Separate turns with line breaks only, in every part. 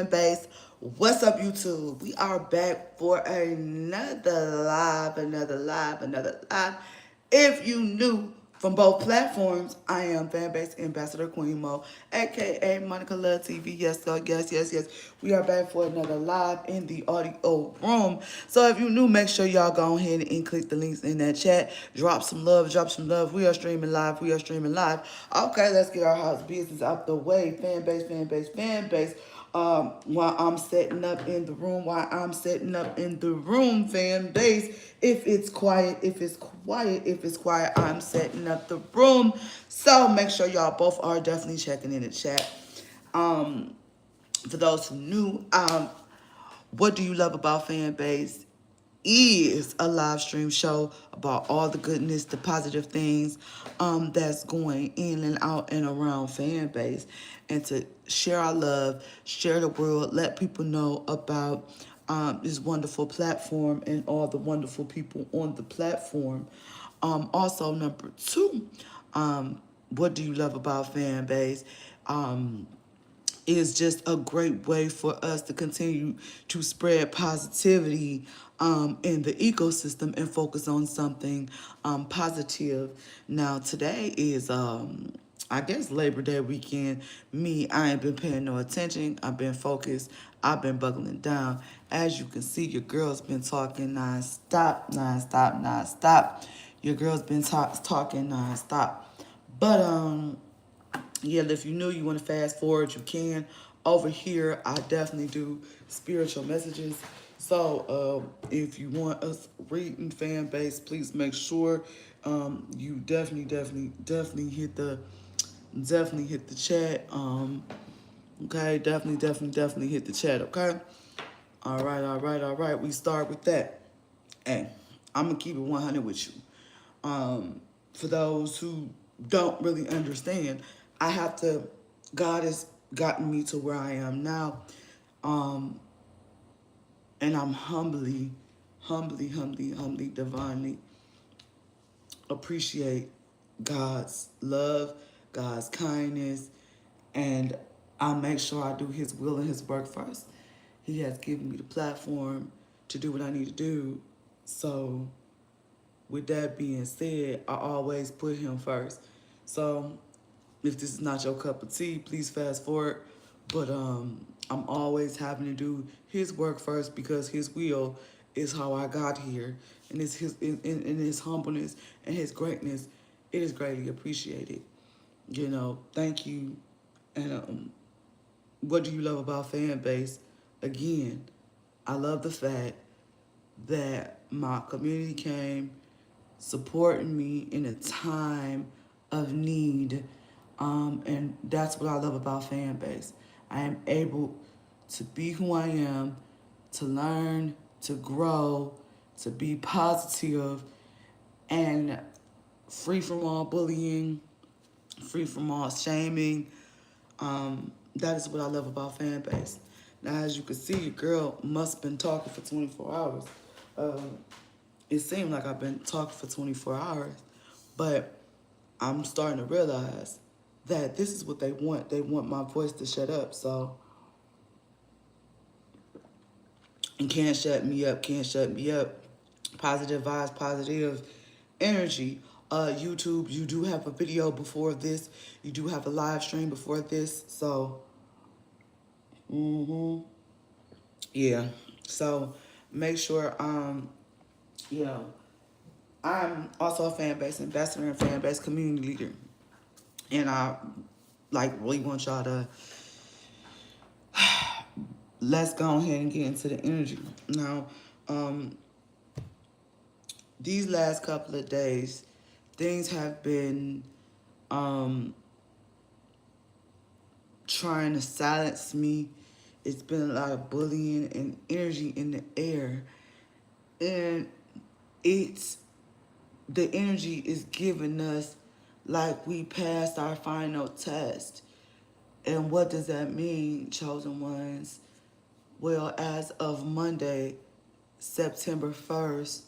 Base. What's up, YouTube? We are back for another live. If you new from both platforms, I am Fanbase Ambassador Queen Mo, aka Monica Love TV. Yes, sir. Yes. We are back for another live in the audio room. So if you new, make sure y'all go ahead and click the links in that chat. Drop some love. We are streaming live. Okay, let's get our house business out the way. Fanbase. While I'm setting up in the room, fan base. If it's quiet, I'm setting up the room. So make sure y'all both are definitely checking in the chat. Um, for those who knew, what do you love about fan base? Is a live stream show about all the goodness, the positive things that's going in and out and around fan base, and to share our love, share the world, let people know about this wonderful platform and all the wonderful people on the platform. Also, number two, what do you love about fan base? Is just a great way for us to continue to spread positivity in the ecosystem and focus on something positive. Now, today is, I guess, Labor Day weekend. I ain't been paying no attention. I've been focused. I've been buckling down. As you can see, your girl's been talking nonstop. Your girl's been talking nonstop. But, yeah, if you knew you want to fast forward, you can. Over here, I definitely do spiritual messages. So if you want us reading fan base, please make sure you definitely hit the chat. Okay, definitely hit the chat. Okay. All right. We start with that. Hey, I'm gonna keep it 100 with you. For those who don't really understand, I have to, God has gotten me to where I am now. Um, and I'm divinely appreciate God's love, God's kindness, and I make sure I do His will and His work first. He has given me the platform to do what I need to do. So with that being said, I always put Him first. So if this is not your cup of tea, please fast forward. But I'm always having to do His work first because His will is how I got here, and it's His in His humbleness and His greatness. It is greatly appreciated. Thank you. And what do you love about fan base? Again, I love the fact that my community came supporting me in a time of need. And that's what I love about fan base. I am able to be who I am, to learn, to grow, to be positive, and free from all bullying, free from all shaming. That is what I love about fan base. Now, as you can see, your girl must have been talking for 24 hours. It seemed like I've been talking for 24 hours, but I'm starting to realize that this is what they want. They want my voice to shut up. So, and can't shut me up. Positive vibes, positive energy. YouTube, you do have a video before this. You do have a live stream before this. So, yeah. So make sure, you know, I'm also a fan base ambassador and fan base community leader. And I really want y'all to, let's go ahead and get into the energy. Now, these last couple of days, things have been trying to silence me. It's been a lot of bullying and energy in the air. And the energy is giving us like we passed our final test. And what does that mean, chosen ones? Well, as of Monday, September 1st,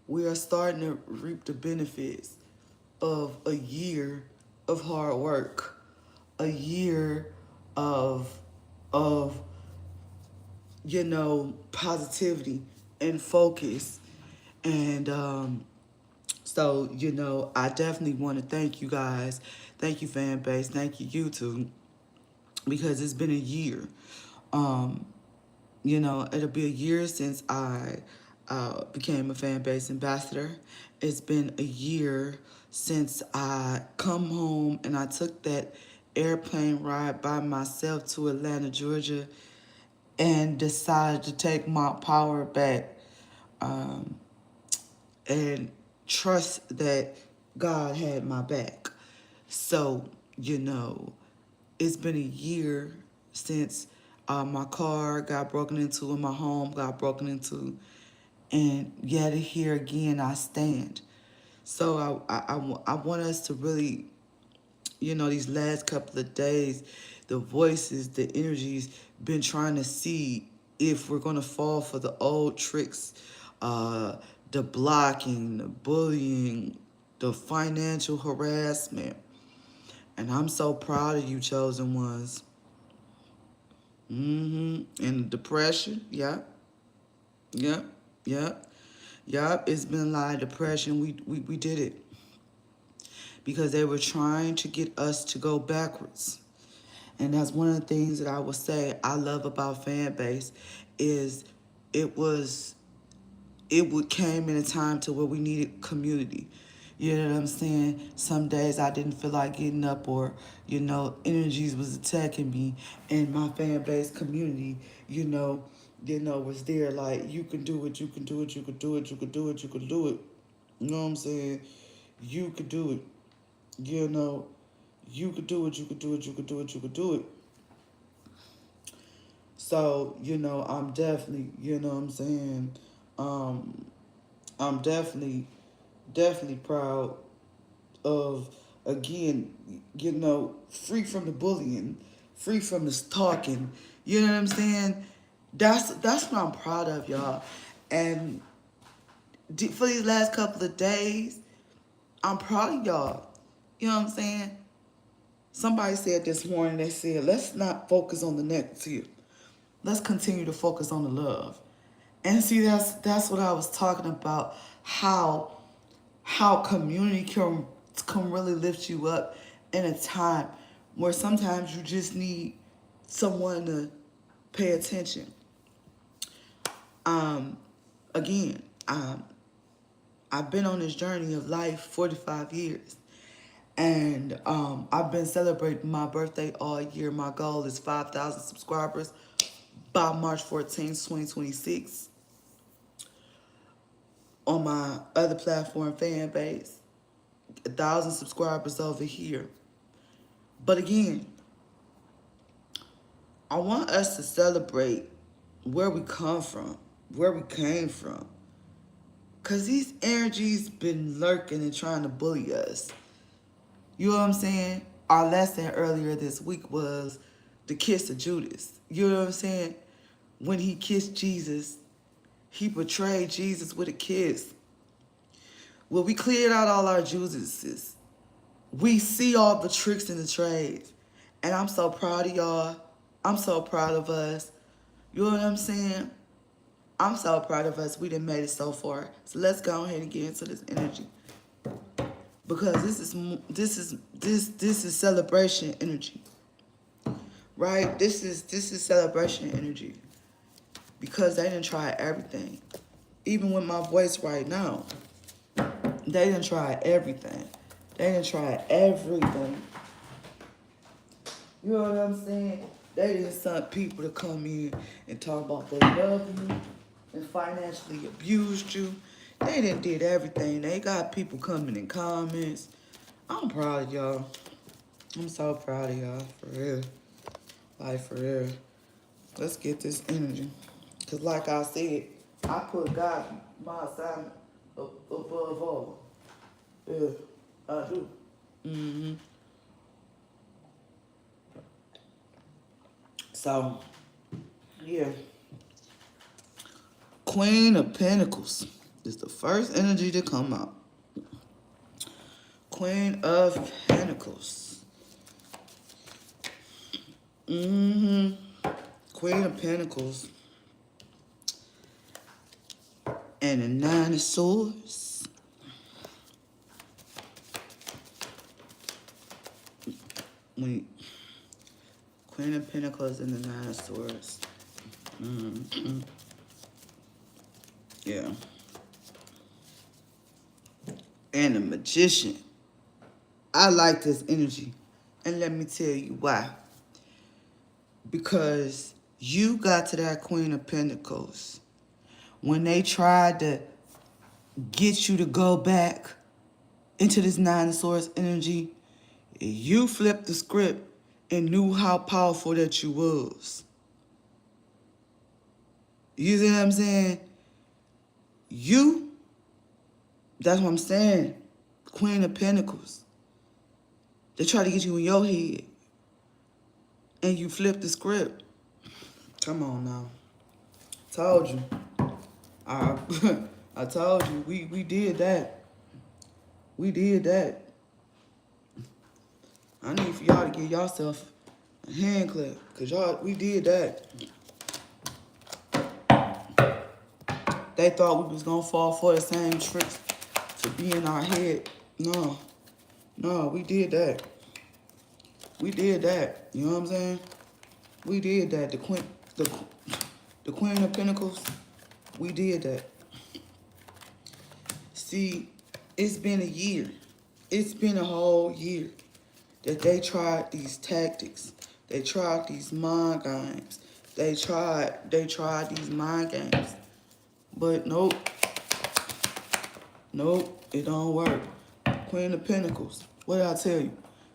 we are starting to reap the benefits of a year of hard work, a year of positivity and focus. And so, I definitely want to thank you guys. Thank you, fan base. Thank you, YouTube, because it's been a year. Um, it'll be a year since I became a fan base ambassador. It's been a year since I come home and I took that airplane ride by myself to Atlanta, Georgia, and decided to take my power back, um, and trust that God had my back. So, it's been a year since my car got broken into and my home got broken into. And yet here again I stand. So I want us to really, these last couple of days, the voices, the energies, been trying to see if we're going to fall for the old tricks, the blocking, the bullying, the financial harassment. And I'm so proud of you, chosen ones. And the depression, yep, yep, yep, yep. It's been a lot of depression. We did it because they were trying to get us to go backwards. And that's one of the things that I would say I love about fan base is it was it would came in a time to where we needed community. You know what I'm saying? Some days I didn't feel like getting up, or energies was attacking me, and my fan base community, was there like, you can do it, you can do it, you can do it, you can do it, you can do it. You know what I'm saying? You could do it. You know, you could do it, you could do it, you could do it, you could do it. So, I'm definitely, what I'm saying, um, I'm definitely proud of, again, free from the bullying, free from the stalking. You know what I'm saying? That's what I'm proud of, y'all. And for these last couple of days, I'm proud of y'all. You know what I'm saying? Somebody said this morning, they said, let's not focus on the negative. Let's continue to focus on the love. And see, that's what I was talking about, how community can really lift you up in a time where sometimes you just need someone to pay attention. Again, I've been on this journey of life 45 years. And I've been celebrating my birthday all year. My goal is 5,000 subscribers by March 14th, 2026. On my other platform, fan base, 1,000 subscribers over here. But again, I want us to celebrate where we come from, where we came from. Because these energies been lurking and trying to bully us. You know what I'm saying? Our lesson earlier this week was the kiss of Judas. You know what I'm saying? When he kissed Jesus, he betrayed Jesus with a kiss. Well, we cleared out all our Judases. We see all the tricks and the trades. And I'm so proud of y'all. I'm so proud of us. You know what I'm saying? I'm so proud of us. We done made it so far. So let's go ahead and get into this energy. Because this is celebration energy. Right? This is celebration energy. Because they didn't try everything. Even with my voice right now, they didn't try everything. They didn't try everything. You know what I'm saying? They didn't send people to come in and talk about they love you and financially abused you. They didn't did everything. They got people coming in comments. I'm proud of y'all. I'm so proud of y'all, for real. Like, for real. Let's get this energy. Because like I said, I put God, my assignment, above all. Yeah, I do. Mm-hmm. So, yeah. Queen of Pentacles is the first energy to come out. Queen of Pentacles. Mm-hmm. Queen of Pentacles. and the Nine of Swords. Queen of Pentacles and the Nine of Swords. Yeah. And the Magician. I like this energy. And let me tell you why. Because you got to that Queen of Pentacles when they tried to get you to go back into this Nine of Swords energy. You flipped the script and knew how powerful that you was. You see what I'm saying? That's what I'm saying. Queen of Pentacles. They try to get you in your head. And you flipped the script. Come on now. Told you. I told you. We did that. We did that. I need for y'all to give yourself a hand clap. Because we did that. They thought we was going to fall for the same tricks to be in our head. No, we did that. We did that. You know what I'm saying? We did that. The Queen of Pentacles, we did that. See, it's been a year. It's been a whole year that they tried these tactics. They tried these mind games. They tried these mind games. But nope, it don't work. Queen of Pentacles, what did I tell you?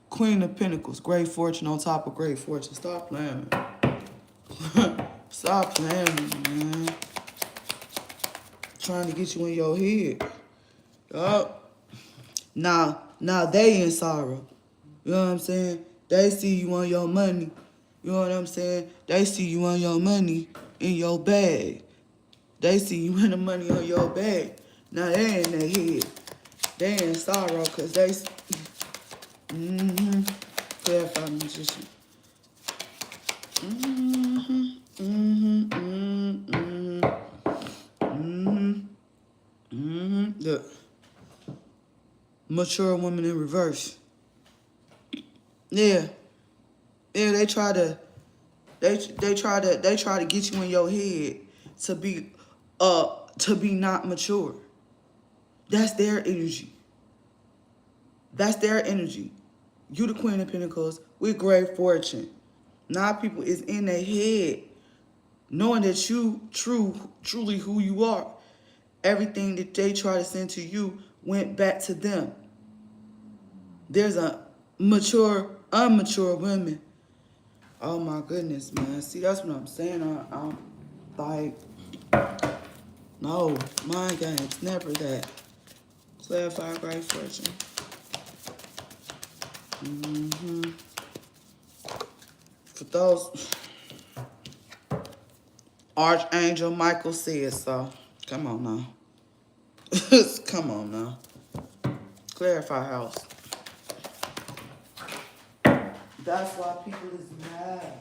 Queen of Pentacles, great fortune on top of great fortune. Stop playing, man. Stop playing, man. Trying to get you in your head. Yup. Now they in sorrow. You know what I'm saying? They see you on your money. You know what I'm saying? They see you on your money in your bag. They see you in the money on your bag. Now they in their head. They in sorrow because they... Clarify, Magician. Look. Mature woman in reverse. Yeah. Yeah, they try to get you in your head to be not mature. That's their energy. That's their energy. You the Queen of Pentacles with great fortune. Now people is in their head knowing that you truly who you are. Everything that they try to send to you went back to them. There's a unmature women. Oh my goodness, man. See, that's what I'm saying. I'm like, no, mind games, never that. Clarify great fortune. For those, Archangel Michael says so. Come on now. Come on now. Clarify house. That's why people is mad.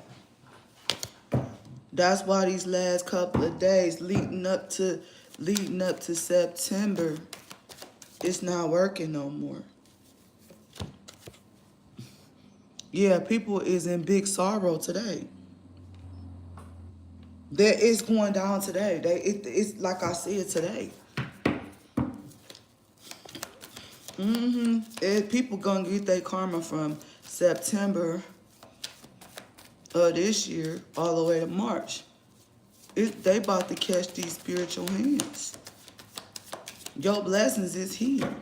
That's why these last couple of days leading up to September, it's not working no more. Yeah, people is in big sorrow today. That is going down today. It's like I said today. People gonna get their karma from September of this year all the way to March. They about to catch these spiritual hands. Your blessings is here.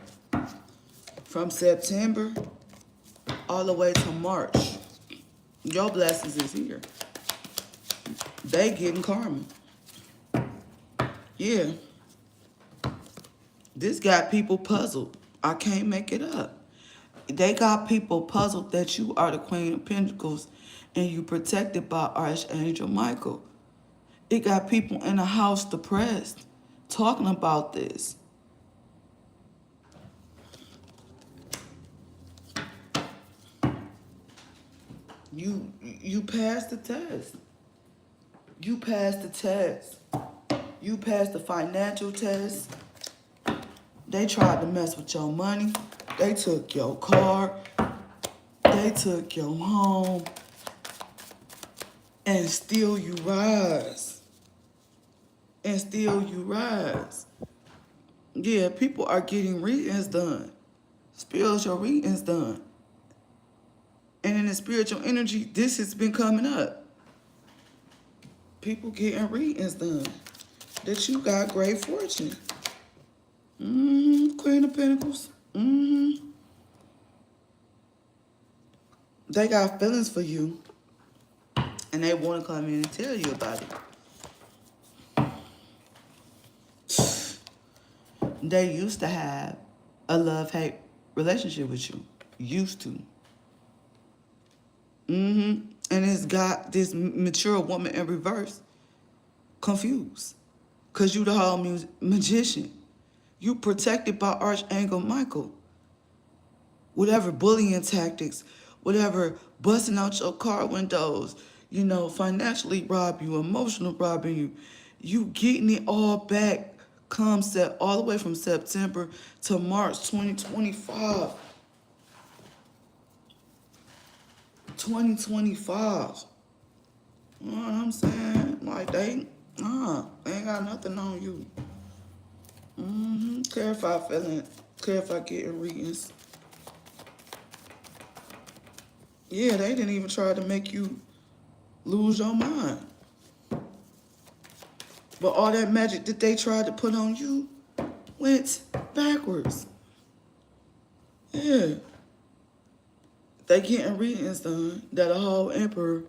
From September all the way to March. Your blessings is here. They getting karma. Yeah. This got people puzzled. I can't make it up. They got people puzzled that you are the Queen of Pentacles and you protected by Archangel Michael. It got people in the house depressed, talking about this. You passed the test. You passed the test. You passed the financial test. They tried to mess with your money. They took your car. They took your home. And still you rise. And still you rise. Yeah, people are getting readings done. Spiritual readings done. And in the spiritual energy, this has been coming up. People getting readings done. That you got great fortune. Queen of Pentacles. They got feelings for you. And they want to come in and tell you about it. They used to have a love-hate relationship with you. Used to. And it's got this mature woman in reverse confused. Because you the whole magician. You protected by Archangel Michael. Whatever bullying tactics, whatever busting out your car windows, you know, financially rob you, emotional robbing you, you getting it all back come set all the way from September to March 2025. 2025. You know what I'm saying? Like they ain't got nothing on you. Clarify feeling, clarify getting readings. Yeah, they didn't even try to make you lose your mind. But all that magic that they tried to put on you went backwards. Yeah. They getting readings done that a whole emperor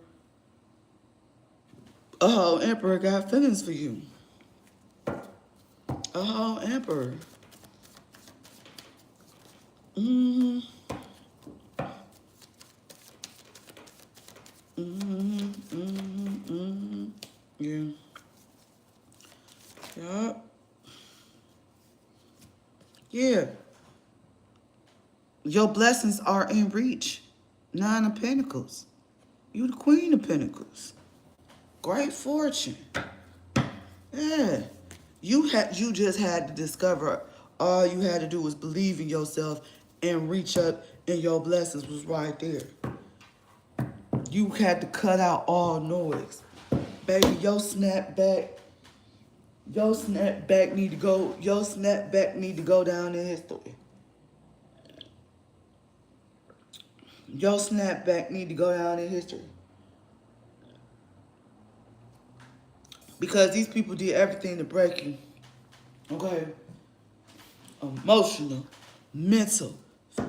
got feelings for you. A whole emperor. Yeah. Yup. Yeah. Your blessings are in reach. 9 of Pentacles. You the Queen of Pentacles. Great fortune. Yeah. You just had to discover all you had to do was believe in yourself and reach up, and your blessings was right there. You had to cut out all noise. Baby, your snapback need to go down in history. Your snapback need to go down in history. Because these people did everything to break you. Okay? Emotional, mental.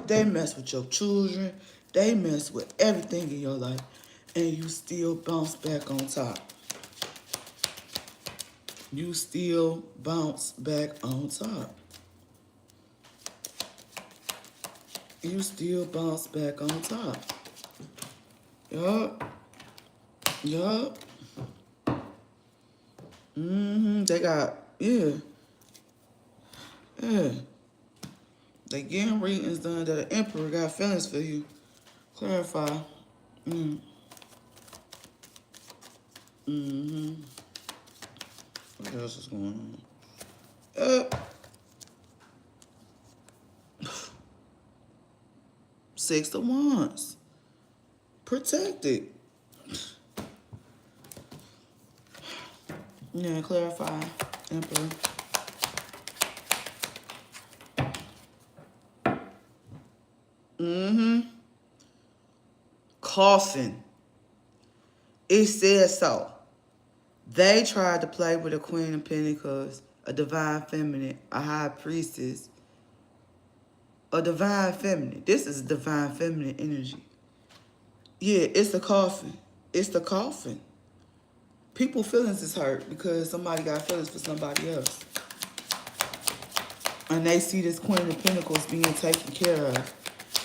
They mess with your children. They mess with everything in your life. And you still bounce back on top. You still bounce back on top. You still bounce back on top. Yup. Yup. They got, yeah. Yeah. They getting readings done that the Emperor got feelings for you. Clarify. What else is going on? 6 of Wands. Protected. Yeah, clarify. Emperor. Coffin. It says so. They tried to play with a Queen of Pentacles, a divine feminine, a high priestess, a divine feminine. This is a divine feminine energy. Yeah, it's the coffin. It's the coffin. People's feelings is hurt because somebody got feelings for somebody else. And they see this Queen of Pentacles being taken care of.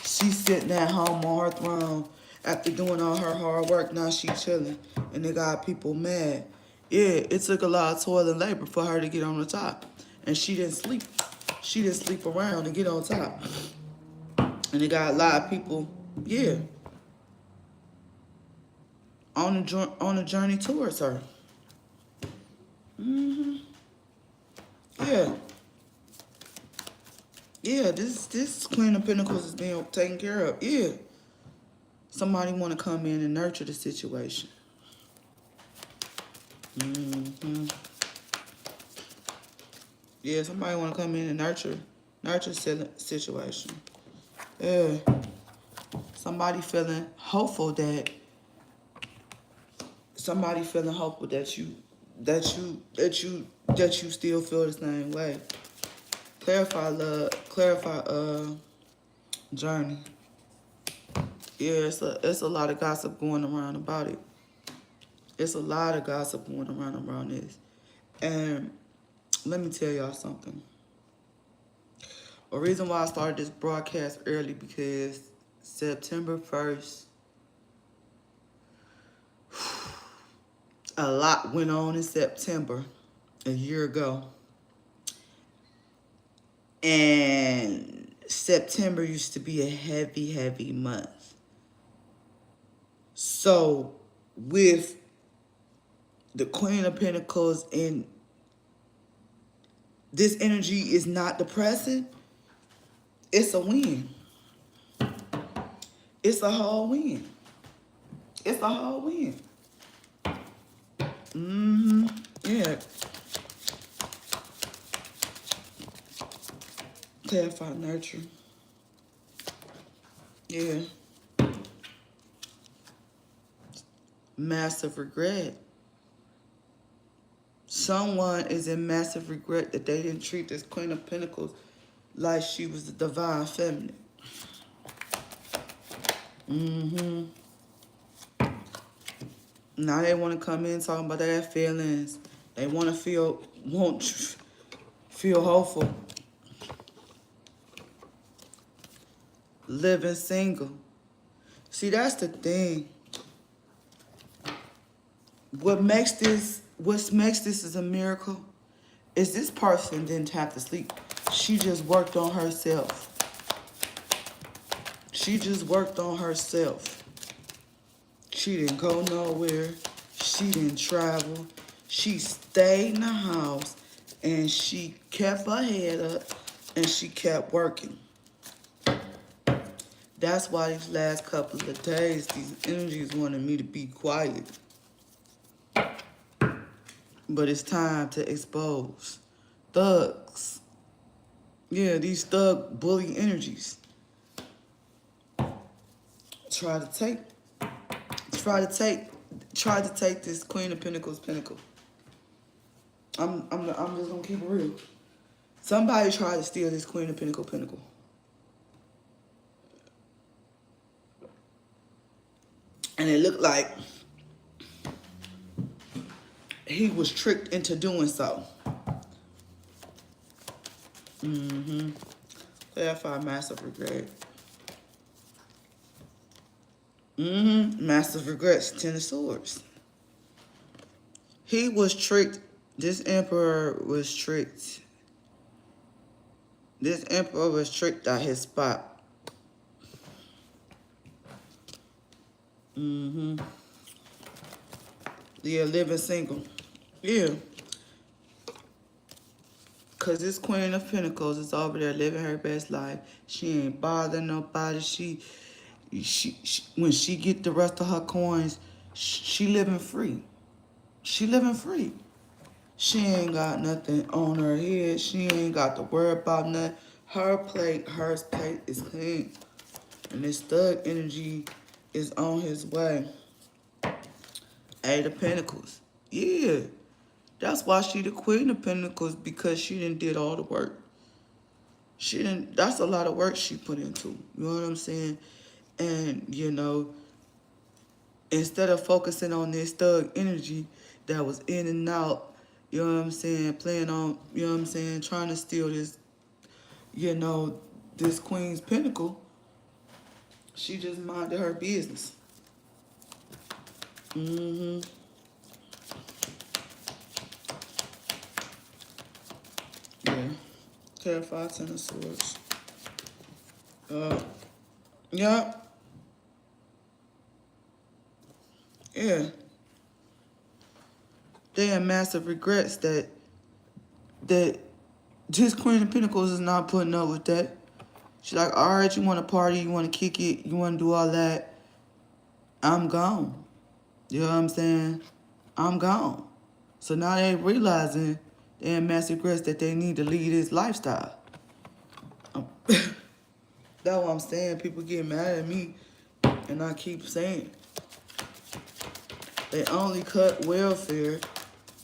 She's sitting at home on her throne after doing all her hard work. Now she chilling. And they got people mad. Yeah, it took a lot of toil and labor for her to get on the top. And she didn't sleep. She didn't sleep around to get on top. And they got a lot of people, yeah, on a journey towards her. Yeah, this Queen of Pentacles is being taken care of. Yeah. Somebody want to come in and nurture the situation. Yeah, somebody want to come in and nurture situation. Yeah. Somebody feeling hopeful that you still feel the same way. Clarify love, clarify journey. Yeah, it's a lot of gossip going around about it. It's a lot of gossip going around this. And let me tell y'all something. A reason why I started this broadcast early because September 1st, a lot went on in September a year ago. And September used to be a heavy, heavy month. So with the Queen of Pentacles and this energy is not depressing, it's a win. It's a whole win. It's a whole win. Yeah. Clarify nurture. Yeah. Massive regret. Someone is in massive regret that they didn't treat this Queen of Pentacles like she was the divine feminine. Now they want to come in talking about their feelings. They want to feel hopeful. Living single. See, that's the thing. What makes this is a miracle is this person didn't have to sleep. She just worked on herself. She just worked on herself. She didn't go nowhere. She didn't travel. She stayed in the house and she kept her head up and she kept working. That's why these last couple of days, these energies wanted me to be quiet. But it's time to expose thugs. Yeah, these thug bully energies. Try to take this Queen of Pentacles pinnacle. I'm just gonna keep it real. Somebody tried to steal this Queen of Pentacles pinnacle. And it looked like he was tricked into doing so. Clarify massive regret. Massive regrets. Ten of Swords. He was tricked. This emperor was tricked. This emperor was tricked out his spot. Yeah, living single. Yeah. Because this Queen of Pentacles is over there living her best life. She ain't bothering nobody. She when she get the rest of her coins, she living free. She living free. She ain't got nothing on her head. She ain't got to worry about nothing. Her plate is clean. And this thug energy is on his way. Eight of Pentacles. Yeah. That's why she the Queen of Pentacles, because she didn't did all the work. That's a lot of work she put into. You know what I'm saying? And, you know, instead of focusing on this thug energy that was in and out, you know what I'm saying, playing on, you know what I'm saying, trying to steal this, you know, this Queen's Pentacle, she just minded her business. Yeah. Clarify Ten of Swords. Yeah. Yeah. They have massive regrets that this Queen of Pentacles is not putting up with that. She's like, all right, you want to party, you want to kick it, you want to do all that. I'm gone. You know what I'm saying? I'm gone. So now they realizing they're in massive regrets that they need to lead this lifestyle. That's what I'm saying. People get mad at me, and I keep saying they only cut welfare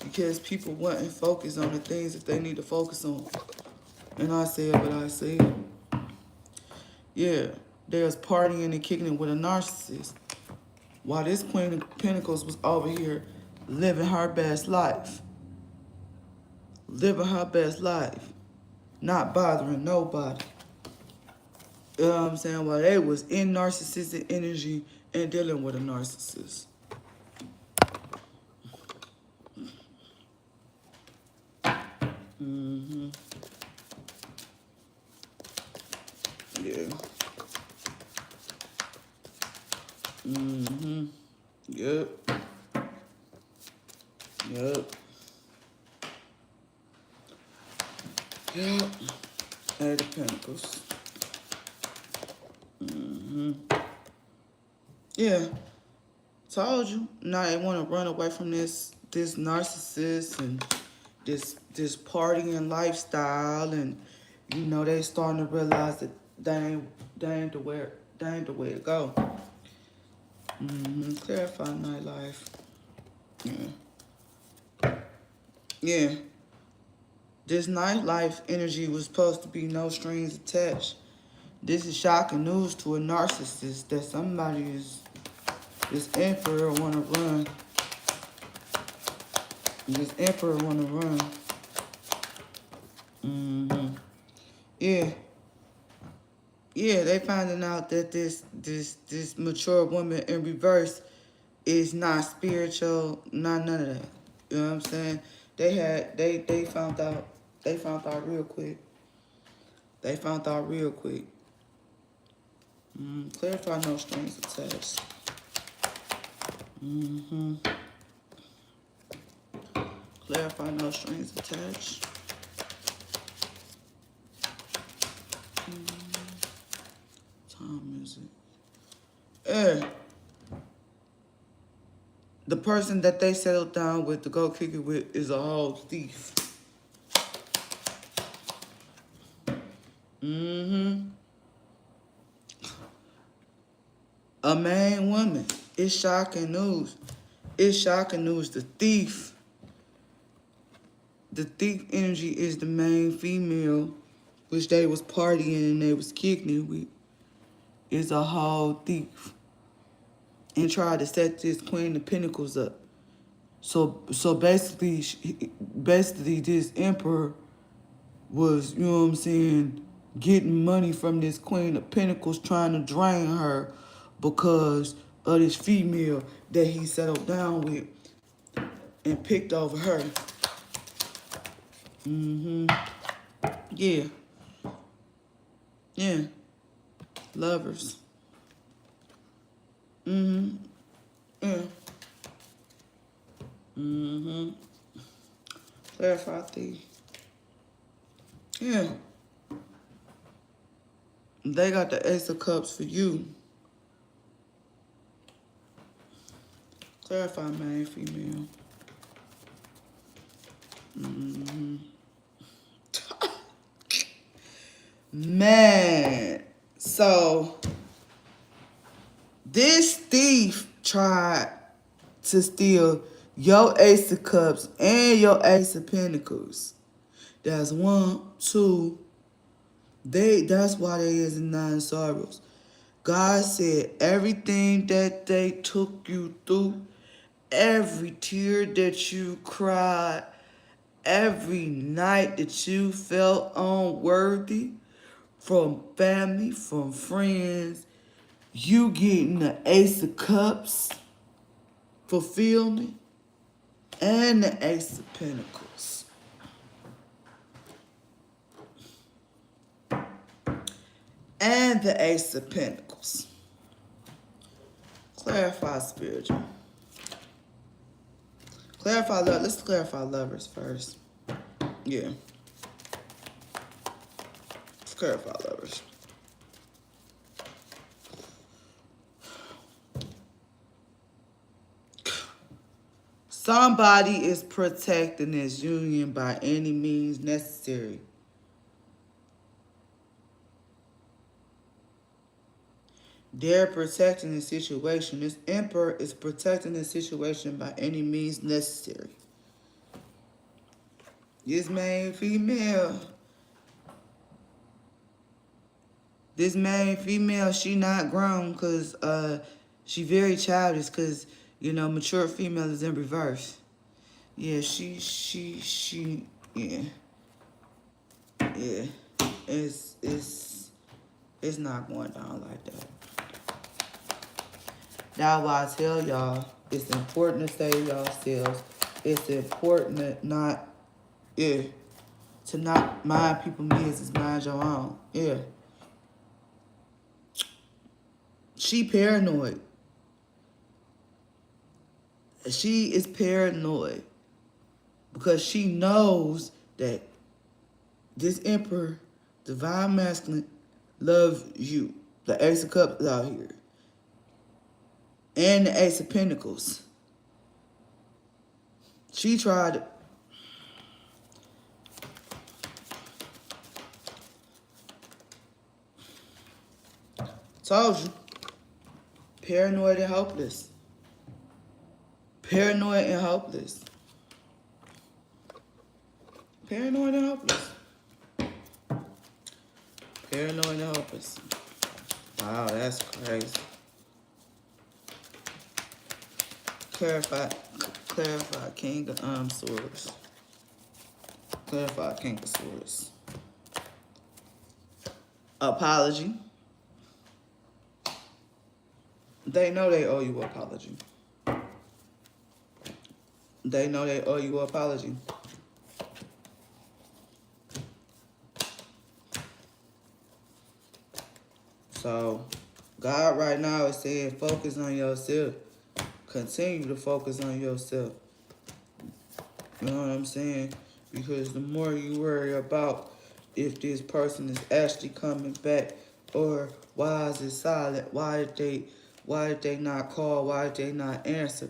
because people wasn't focused on the things that they need to focus on. And I said what I said. Yeah, there's partying and kicking it with a narcissist. While this Queen of Pentacles was over here living her best life. Living her best life. Not bothering nobody. You know what I'm saying? While they was in narcissistic energy and dealing with a narcissist. Mm-hmm. Yeah. Mm-hmm. Yep. Yep. Yep. Eight of Pentacles. Mm-hmm. Yeah. Told you. Now they want to run away from this narcissist and this partying lifestyle, and you know they starting to realize that they ain't the way to go. Clarify nightlife. Yeah. Yeah. This nightlife energy was supposed to be no strings attached. This is shocking news to a narcissist that somebody is this emperor wanna run. This emperor wanna run. Yeah. Yeah, they finding out that this mature woman in reverse is not spiritual, not none of that. You know what I'm saying? They found out real quick. They found out real quick. Clarify no strings attached. Clarify no strings attached. Time is it? The person that they settled down with to go kick it with is a whole thief. A main woman. It's shocking news. It's shocking news. The thief energy is the main female, which they was partying and they was kicking it with. Is a whole thief. And tried to set this Queen of Pentacles up. So basically this emperor was, you know what I'm saying, getting money from this Queen of Pentacles, trying to drain her because of this female that he settled down with and picked over her. Yeah. Yeah. Lovers. Yeah. Clarify thief. Yeah. They got the Ace of Cups for you. Clarify man, female. Man. So, this thief tried to steal your Ace of Cups and your Ace of Pentacles. That's one, two. That's why they is in Nine Sorrows. God said everything that they took you through, every tear that you cried, every night that you felt unworthy, from family, from friends, you getting the Ace of Cups, fulfillment, and the Ace of Pentacles. And the Ace of Pentacles. Clarify spiritual. Clarify love. Let's clarify lovers first. Yeah. Let's clarify lovers. Somebody is protecting this union by any means necessary. They're protecting the situation. This emperor is protecting the situation by any means necessary. This main female, she not grown because she very childish because, you know, mature female is in reverse. Yeah, yeah. Yeah. It's not going down like that. That's why I tell y'all, it's important to save yourselves. It's important to not mind people's business, mind your own. Yeah. She paranoid. She is paranoid because she knows that this emperor, divine masculine, loves you. The Ace of Cups out here. And the Ace of Pentacles. She tried. Told you. Paranoid and hopeless. Paranoid and hopeless. Paranoid and hopeless. Paranoid and hopeless. Wow, that's crazy. Clarify King of Swords. Clarify King of Swords. Apology. They know they owe you an apology. They know they owe you an apology. So, God right now is saying focus on yourself. Continue to focus on yourself. You know what I'm saying? Because the more you worry about if this person is actually coming back or why is it silent, why did they not call, why did they not answer?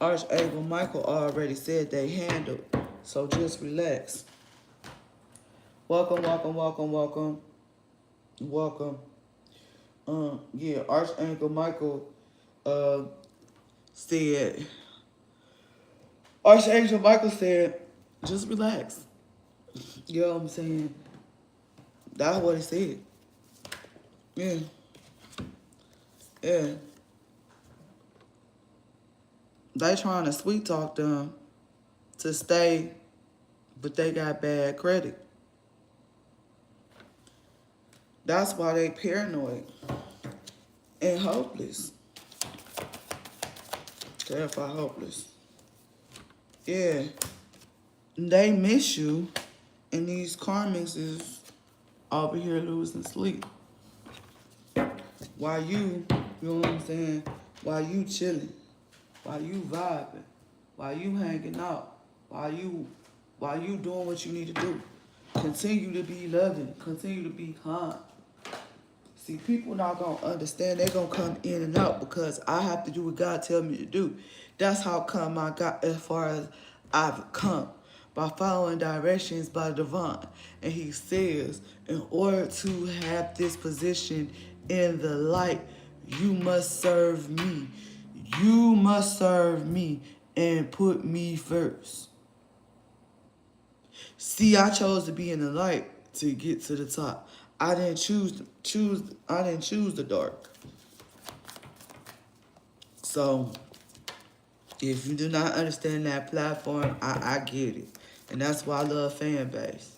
Archangel Michael already said they handled, so just relax. Welcome. Yeah, Archangel Michael said, just relax. You know what I'm saying? That's what he said. Yeah. Yeah. They trying to sweet talk them to stay, but they got bad credit. That's why they paranoid and hopeless. Clarify hopeless. Yeah. They miss you, and these karmics is over here losing sleep. While you know what I'm saying? While you chilling, while you vibing, while you hanging out, while you doing what you need to do. Continue to be loving. Continue to be kind. See, people not going to understand. They're going to come in and out because I have to do what God tell me to do. That's how come I got as far as I've come. By following directions by the divine. And he says, in order to have this position in the light, you must serve me. You must serve me and put me first. See, I chose to be in the light to get to the top. I didn't choose the dark. So, if you do not understand that platform, I get it. And that's why I love Fanbase.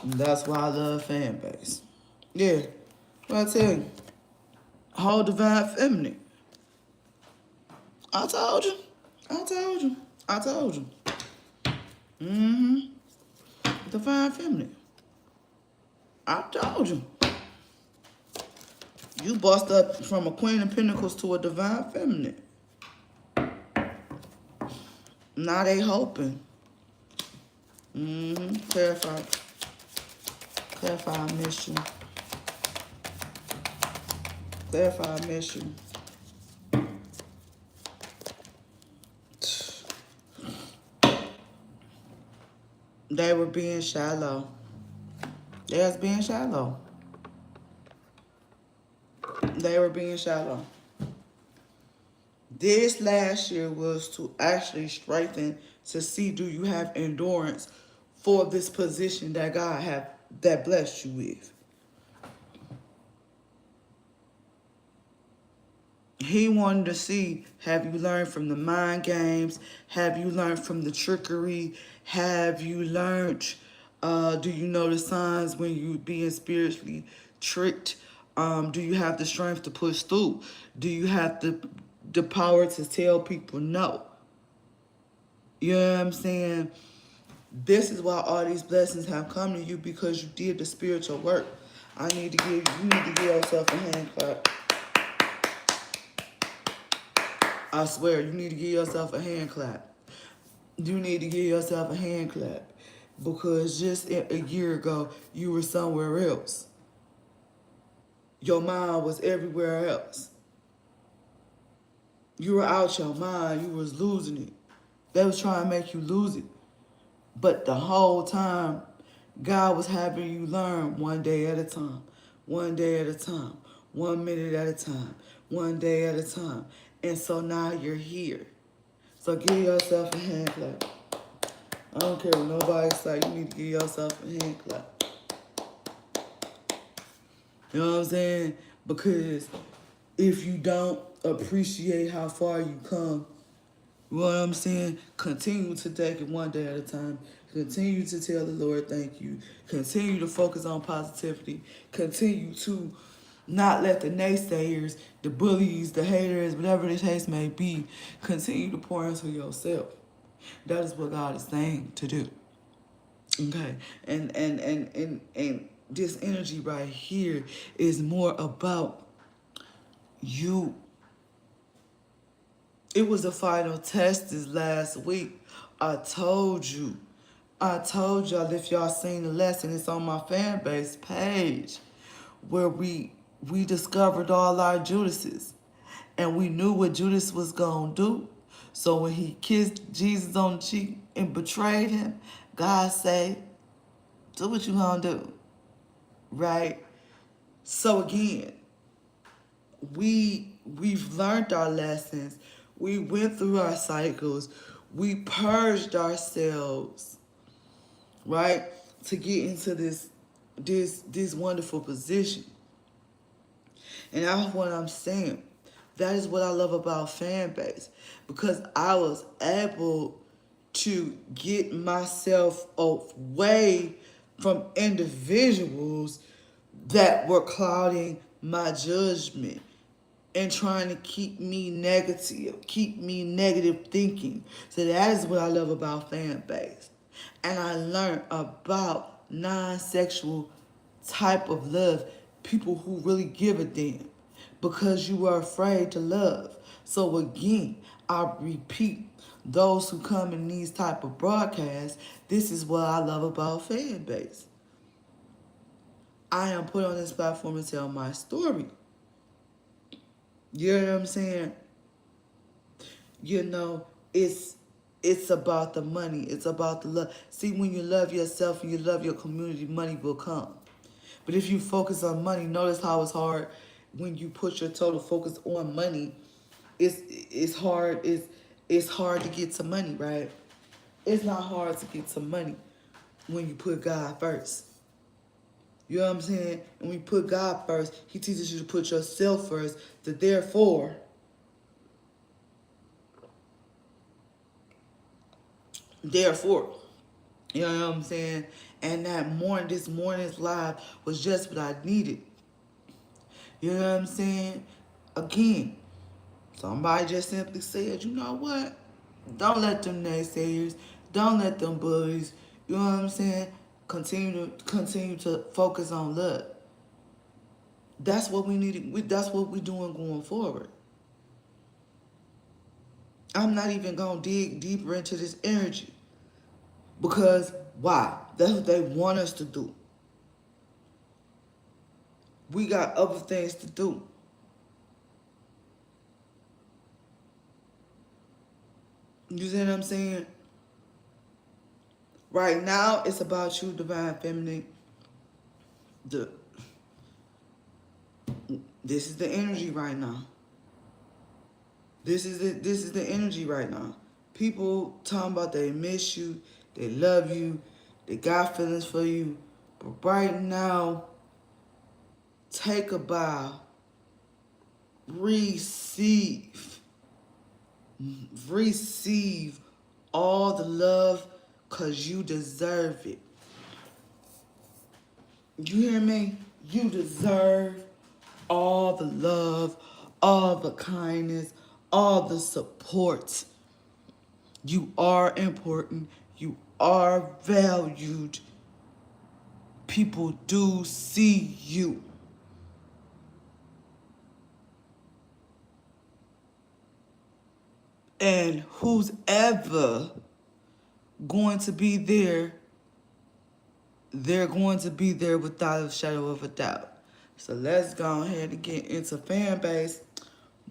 That's why I love Fanbase. Yeah. Well, I tell you, whole divine feminine. I told you. Divine feminine. I told you. You bust up from a Queen of Pentacles to a divine feminine. Now they hoping. Clarify. I miss you. Clarify, I miss you. They were being shallow. They was being shallow. They were being shallow. This last year was to actually strengthen to see, do you have endurance for this position that God have that blessed you with. He wanted to see, have you learned from the mind games? Have you learned from the trickery? Have you learned, do you know the signs when you being spiritually tricked? Do you have the strength to push through? Do you have the power to tell people no? You know what I'm saying? This is why all these blessings have come to you, because you did the spiritual work. You need to give yourself a hand clap. I swear, you need to give yourself a hand clap. You need to give yourself a hand clap. Because just a year ago, you were somewhere else. Your mind was everywhere else. You were out your mind. You was losing it. They was trying to make you lose it. But the whole time, God was having you learn one day at a time. One day at a time. 1 minute at a time. One day at a time. And so now you're here. So give yourself a hand clap. I don't care what nobody's like. You need to give yourself a hand clap. You know what I'm saying? Because if you don't appreciate how far you come, you know what I'm saying? Continue to take it one day at a time. Continue to tell the Lord thank you. Continue to focus on positivity. Continue to not let the naysayers, the bullies, the haters, whatever the case may be, continue to pour into yourself. That is what God is saying to do. Okay. And this energy right here is more about you. It was the final test this last week. I told y'all, if y'all seen the lesson, it's on my fan base page, where we discovered all our Judases. And we knew what Judas was going to do. So when he kissed Jesus on the cheek and betrayed him, God said, do what you going to do. Right? So again, we've learned our lessons. We went through our cycles. We purged ourselves, right, to get into this wonderful position. And that's what I'm saying. That is what I love about fan base, because I was able to get myself away from individuals that were clouding my judgment and trying to keep me negative, keep me negative thinking. So that is what I love about fan base. And I learned about non-sexual type of love, people who really give a damn, because you are afraid to love. So again, I repeat, those who come in these type of broadcasts, this is what I love about fan base. I am put on this platform to tell my story. You know what I'm saying? You know, it's about the money. It's about the love. See, when you love yourself and you love your community, money will come. But if you focus on money, notice how it's hard when you put your total focus on money. It's hard. It's hard to get to money, right? It's not hard to get to money when you put God first. You know what I'm saying? And when you put God first, he teaches you to put yourself first. To therefore, you know what I'm saying? And this morning's live was just what I needed. You know what I'm saying? Again, somebody just simply said, you know what? Don't let them naysayers, don't let them bullies, you know what I'm saying? Continue to focus on love. That's what we need. That's what we're doing going forward. I'm not even going to dig deeper into this energy. Because why? That's what they want us to do. We got other things to do. You see what I'm saying? Right now, it's about you, Divine Feminine. The This is the energy right now. This is the energy right now. People talking about they miss you, they love you, they got feelings for you. But right now, take a bow. Receive. Receive all the love because you deserve it. You hear me? You deserve all the love, all the kindness, all the support. You are important. You are valued. People do see you. And who's ever going to be there, they're going to be there without a shadow of a doubt. So let's go ahead and get into fan base.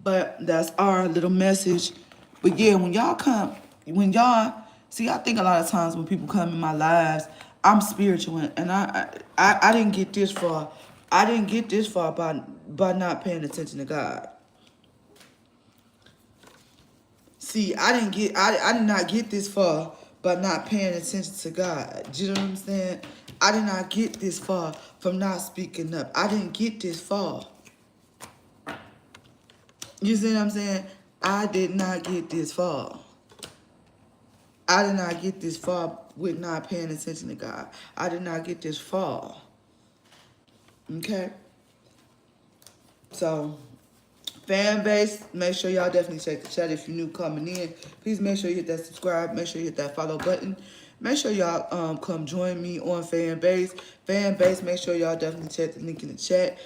But that's our little message. But yeah, when y'all see, I think a lot of times when people come in my lives, I'm spiritual, and I didn't get this far. I didn't get this far by not paying attention to God. See, I did not get this far by not paying attention to God. Do you know what I'm saying? I did not get this far from not speaking up. I didn't get this far. You see what I'm saying? I did not get this far. I did not get this far with not paying attention to God. I did not get this far. Okay? So, fan base, make sure y'all definitely check the chat if you're new coming in. Please make sure you hit that subscribe. Make sure you hit that follow button. Make sure y'all come join me on fan base. Fan base, make sure y'all definitely check the link in the chat.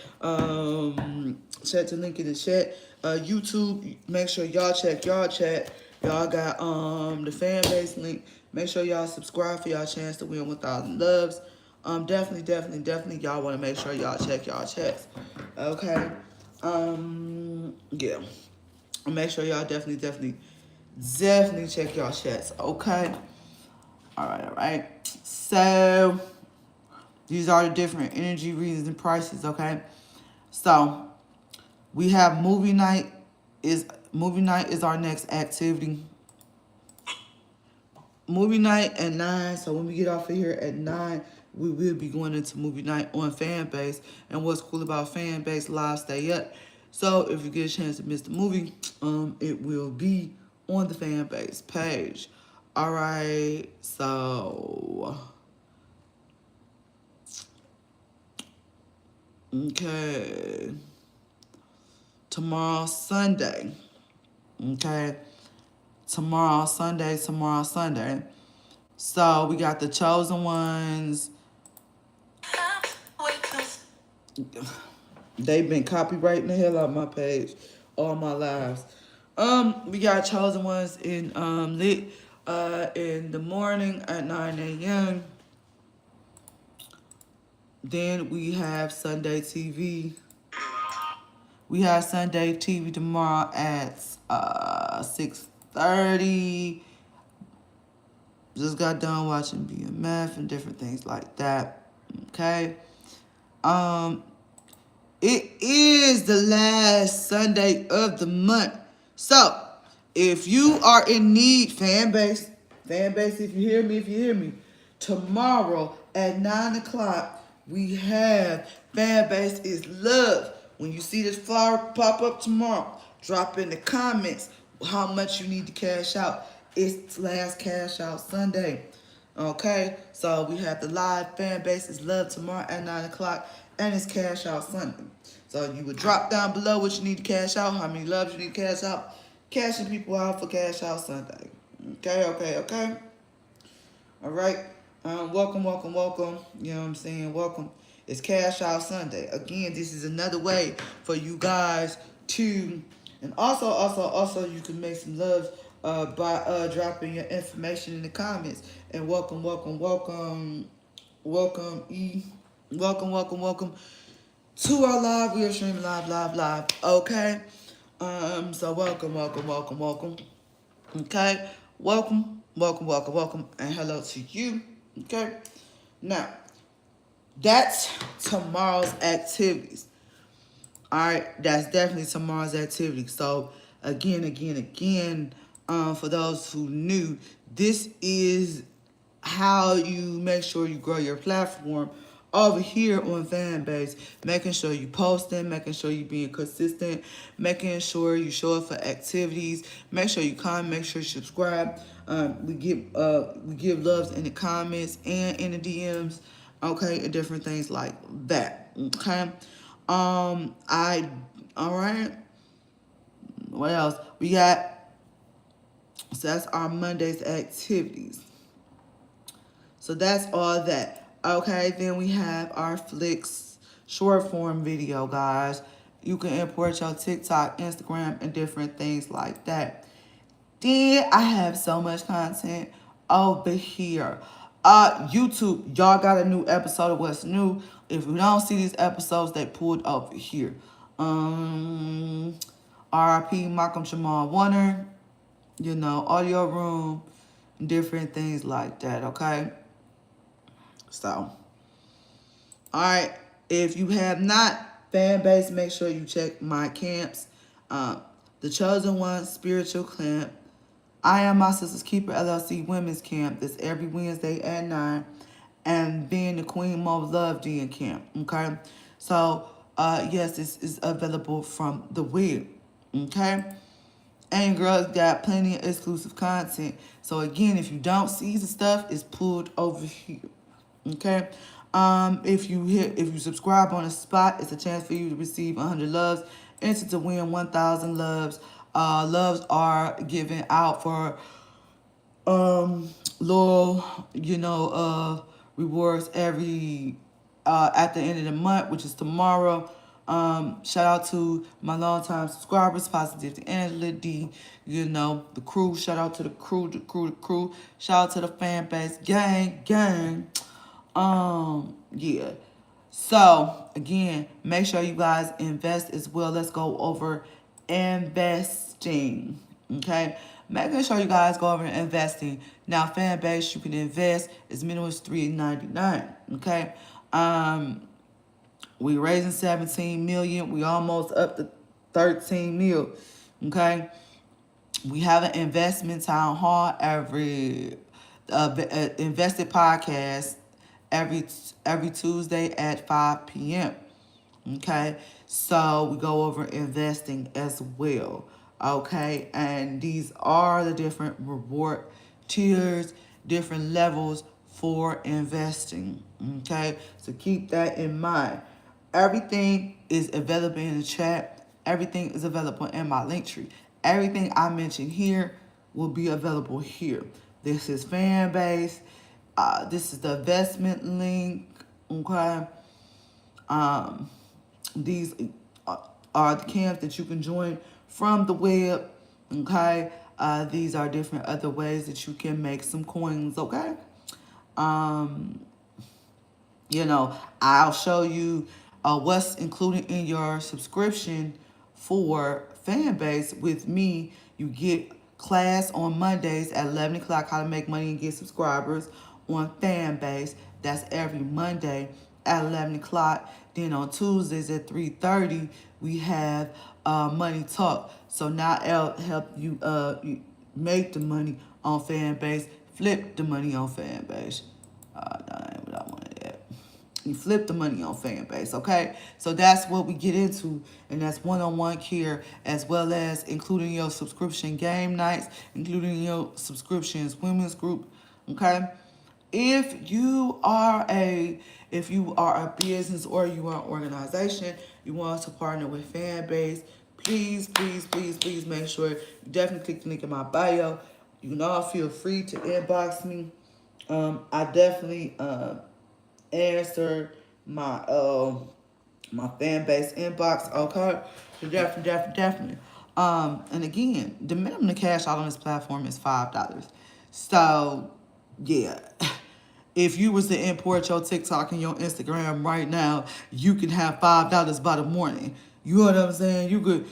Check the link in the chat. YouTube, make sure y'all check y'all chat. Y'all got the fan base link. Make sure y'all subscribe for y'all chance to win 1,000 loves. Definitely, y'all want to make sure y'all check y'all chats. Okay. Yeah. Make sure y'all definitely check y'all chats. Okay. All right. So these are the different energy reasons and prices. Okay. So we have movie night is our next activity. Movie night at 9. So when we get off of here at 9, we will be going into movie night on fan base. And what's cool about fan base, live stay up. So if you get a chance to miss the movie, it will be on the fan base page. All right. So okay. Tomorrow Sunday. Okay. Tomorrow Sunday. So we got the chosen ones. They've been copywriting the hell out of my page all my lives. We got chosen ones in lit in the morning at 9 a.m. Then we have Sunday TV. We have Sunday TV tomorrow at 6:30. Just got done watching BMF and different things like that. Okay. It is the last Sunday of the month. So, if you are in need, fan base, if you hear me, tomorrow at 9 o'clock, we have fan base is love. When you see this flyer pop up tomorrow, drop in the comments how much you need to cash out. It's last cash out Sunday. Okay, so we have the live fan base is love tomorrow at 9 o'clock, and it's cash out Sunday. So you would drop down below what you need to cash out, how many loves you need to cash out, cashing people out for cash out Sunday. Okay. All right. Welcome. You know what I'm saying? Welcome. It's cash out Sunday. Again, this is another way for you guys to, and also you can make some love by dropping your information in the comments. And welcome to our live. We are streaming live. Okay. So welcome. Okay. Welcome, and hello to you. Okay? Now, that's tomorrow's activities. All right, that's definitely tomorrow's activity. So again, for those who knew, this is how you make sure you grow your platform over here on Fanbase, making sure you posting, making sure you being consistent, making sure you show up for activities, make sure you comment, make sure you subscribe. We give loves in the comments and in the DMs, okay, and different things like that. Okay. I all right. What else? We got, so that's our Monday's activities. So that's all that. Okay, then we have our Flicks short form video, guys. You can import your TikTok, Instagram, and different things like that. Then I have so much content over here. YouTube, y'all got a new episode of What's New. If you don't see these episodes, they pulled over here. RIP Malcolm Jamal Warner, audio room, different things like that, okay? So, all right, if you have not fan base, make sure you check my camps. The Chosen One Spiritual Camp. I Am My Sister's Keeper LLC Women's Camp. That's every Wednesday at 9. And Being the Queen Mode Love Den Camp. Okay? So, yes, this is available from the web. Okay? And girls got plenty of exclusive content. So again, if you don't see the stuff, it's pulled over here. Okay? If you subscribe on the spot, it's a chance for you to receive 100 loves. Enter to win 1,000 loves. Loves are given out for loyal, rewards every at the end of the month, which is tomorrow. Shout out to my longtime subscribers, Positive Angela D, the crew. Shout out to the crew. Shout out to the fan base, gang. Yeah. So again, make sure you guys invest as well. Let's go over investing. Okay. Making sure you guys go over investing. Now, fan base, you can invest as minimum as $3.99. Okay. We raising 17 million. We almost up to 13 mil. Okay. We have an investment town hall every invested podcast every Tuesday at 5 p.m. Okay, so we go over investing as well. Okay, and these are the different reward tiers, different levels for investing. Okay, so keep that in mind. Everything is available in the chat. Everything is available in my link tree. Everything I mentioned here will be available here. This is Fanbase. This is the investment link. Okay. These are the camps that you can join from the web. Okay. These are different other ways that you can make some coins. Okay. I'll show you what's included in your subscription for Fanbase with me. You get class on Mondays at 11 o'clock, how to make money and get subscribers on Fanbase. That's every Monday at 11 o'clock. Then on Tuesdays at 3:30, we have Money Talk. So now I'll help you make the money on Fanbase, flip the money on Fanbase. That ain't what I wanted. You flip the money on Fanbase, okay? So that's what we get into, and that's one-on-one care, as well as including your subscription game nights, including your subscriptions women's group, okay? If you are a business or you are an organization, you want to partner with Fanbase, please make sure you definitely click the link in my bio. You can all feel free to inbox me. I definitely answer my my Fanbase inbox, okay? So definitely. And again, the minimum to cash out on this platform is $5. So yeah. If you was to import your TikTok and your Instagram right now, you can have $5 by the morning. You know what I'm saying? You could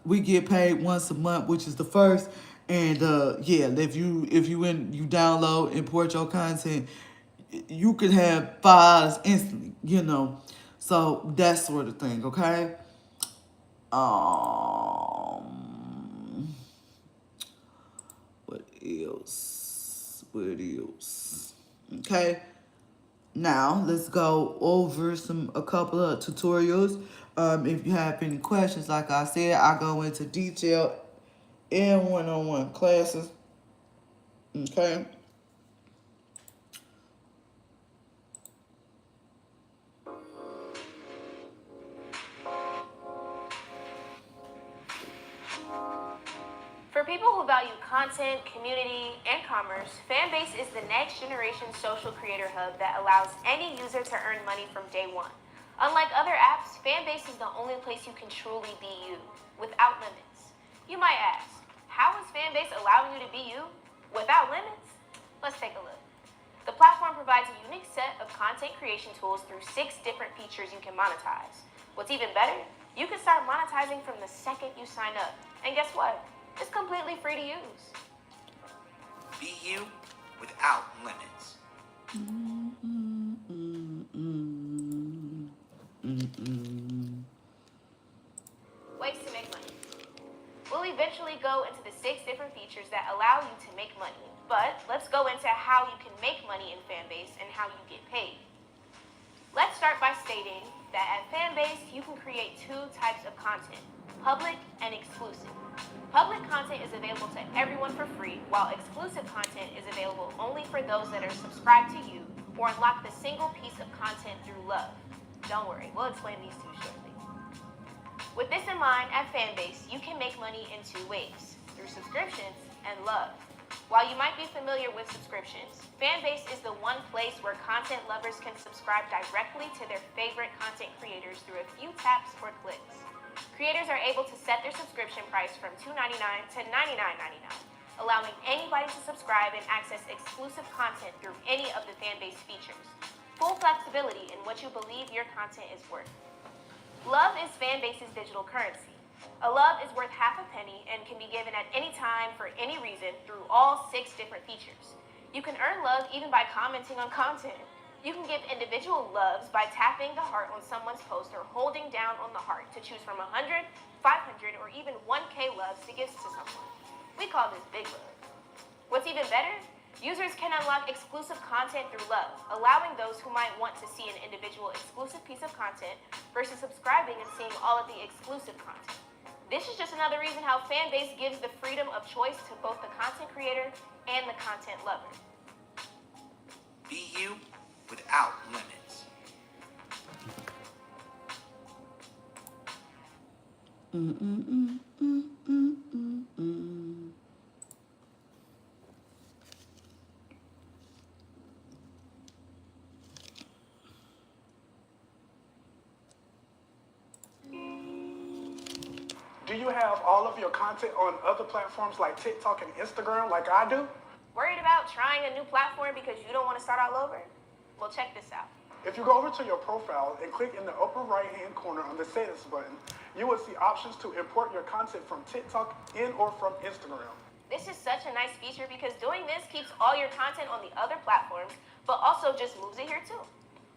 we get paid once a month, which is the first, And yeah, if you download, import your content, you could have files instantly, So that sort of thing, okay? Um what else? What else? Okay. Now let's go over a couple of tutorials. If you have any questions, like I said, I go into detail in one-on-one classes. Okay.
For people who value content, community, and commerce, Fanbase is the next generation social creator hub that allows any user to earn money from day one. Unlike other apps, Fanbase is the only place you can truly be you, without limits. You might ask, how is Fanbase allowing you to be you, without limits? Let's take a look. The platform provides a unique set of content creation tools through 6 different features you can monetize. What's even better, you can start monetizing from the second you sign up. And guess what? It's completely free to use.
Be you without limits.
Ways to make money. We'll eventually go into the 6 different features that allow you to make money. But let's go into how you can make money in Fanbase and how you get paid. Let's start by stating that at Fanbase, you can create 2 types of content, public and exclusive. Public content is available to everyone for free, while exclusive content is available only for those that are subscribed to you or unlock the single piece of content through love. Don't worry, we'll explain these 2 shortly. With this in mind, at Fanbase, you can make money in 2 ways, through subscriptions and love. While you might be familiar with subscriptions, Fanbase is the one place where content lovers can subscribe directly to their favorite content creators through a few taps or clicks. Creators are able to set their subscription price from $2.99 to $99.99, allowing anybody to subscribe and access exclusive content through any of the Fanbase features. Full flexibility in what you believe your content is worth. Love is Fanbase's digital currency. A love is worth half a penny and can be given at any time for any reason through all 6 different features. You can earn love even by commenting on content. You can give individual loves by tapping the heart on someone's post or holding down on the heart to choose from 100, 500, or even 1K loves to give to someone. We call this big love. What's even better? Users can unlock exclusive content through love, allowing those who might want to see an individual exclusive piece of content versus subscribing and seeing all of the exclusive content. This is just another reason how Fanbase gives the freedom of choice to both the content creator and the content lover.
Be you without limits.
Do you have all of your content on other platforms like TikTok and Instagram like I do?
Worried about trying a new platform because you don't want to start all over? Well, check this out.
If you go over to your profile and click in the upper right-hand corner on the settings button, you will see options to import your content from TikTok in or from Instagram.
This is such a nice feature because doing this keeps all your content on the other platforms, but also just moves it here too.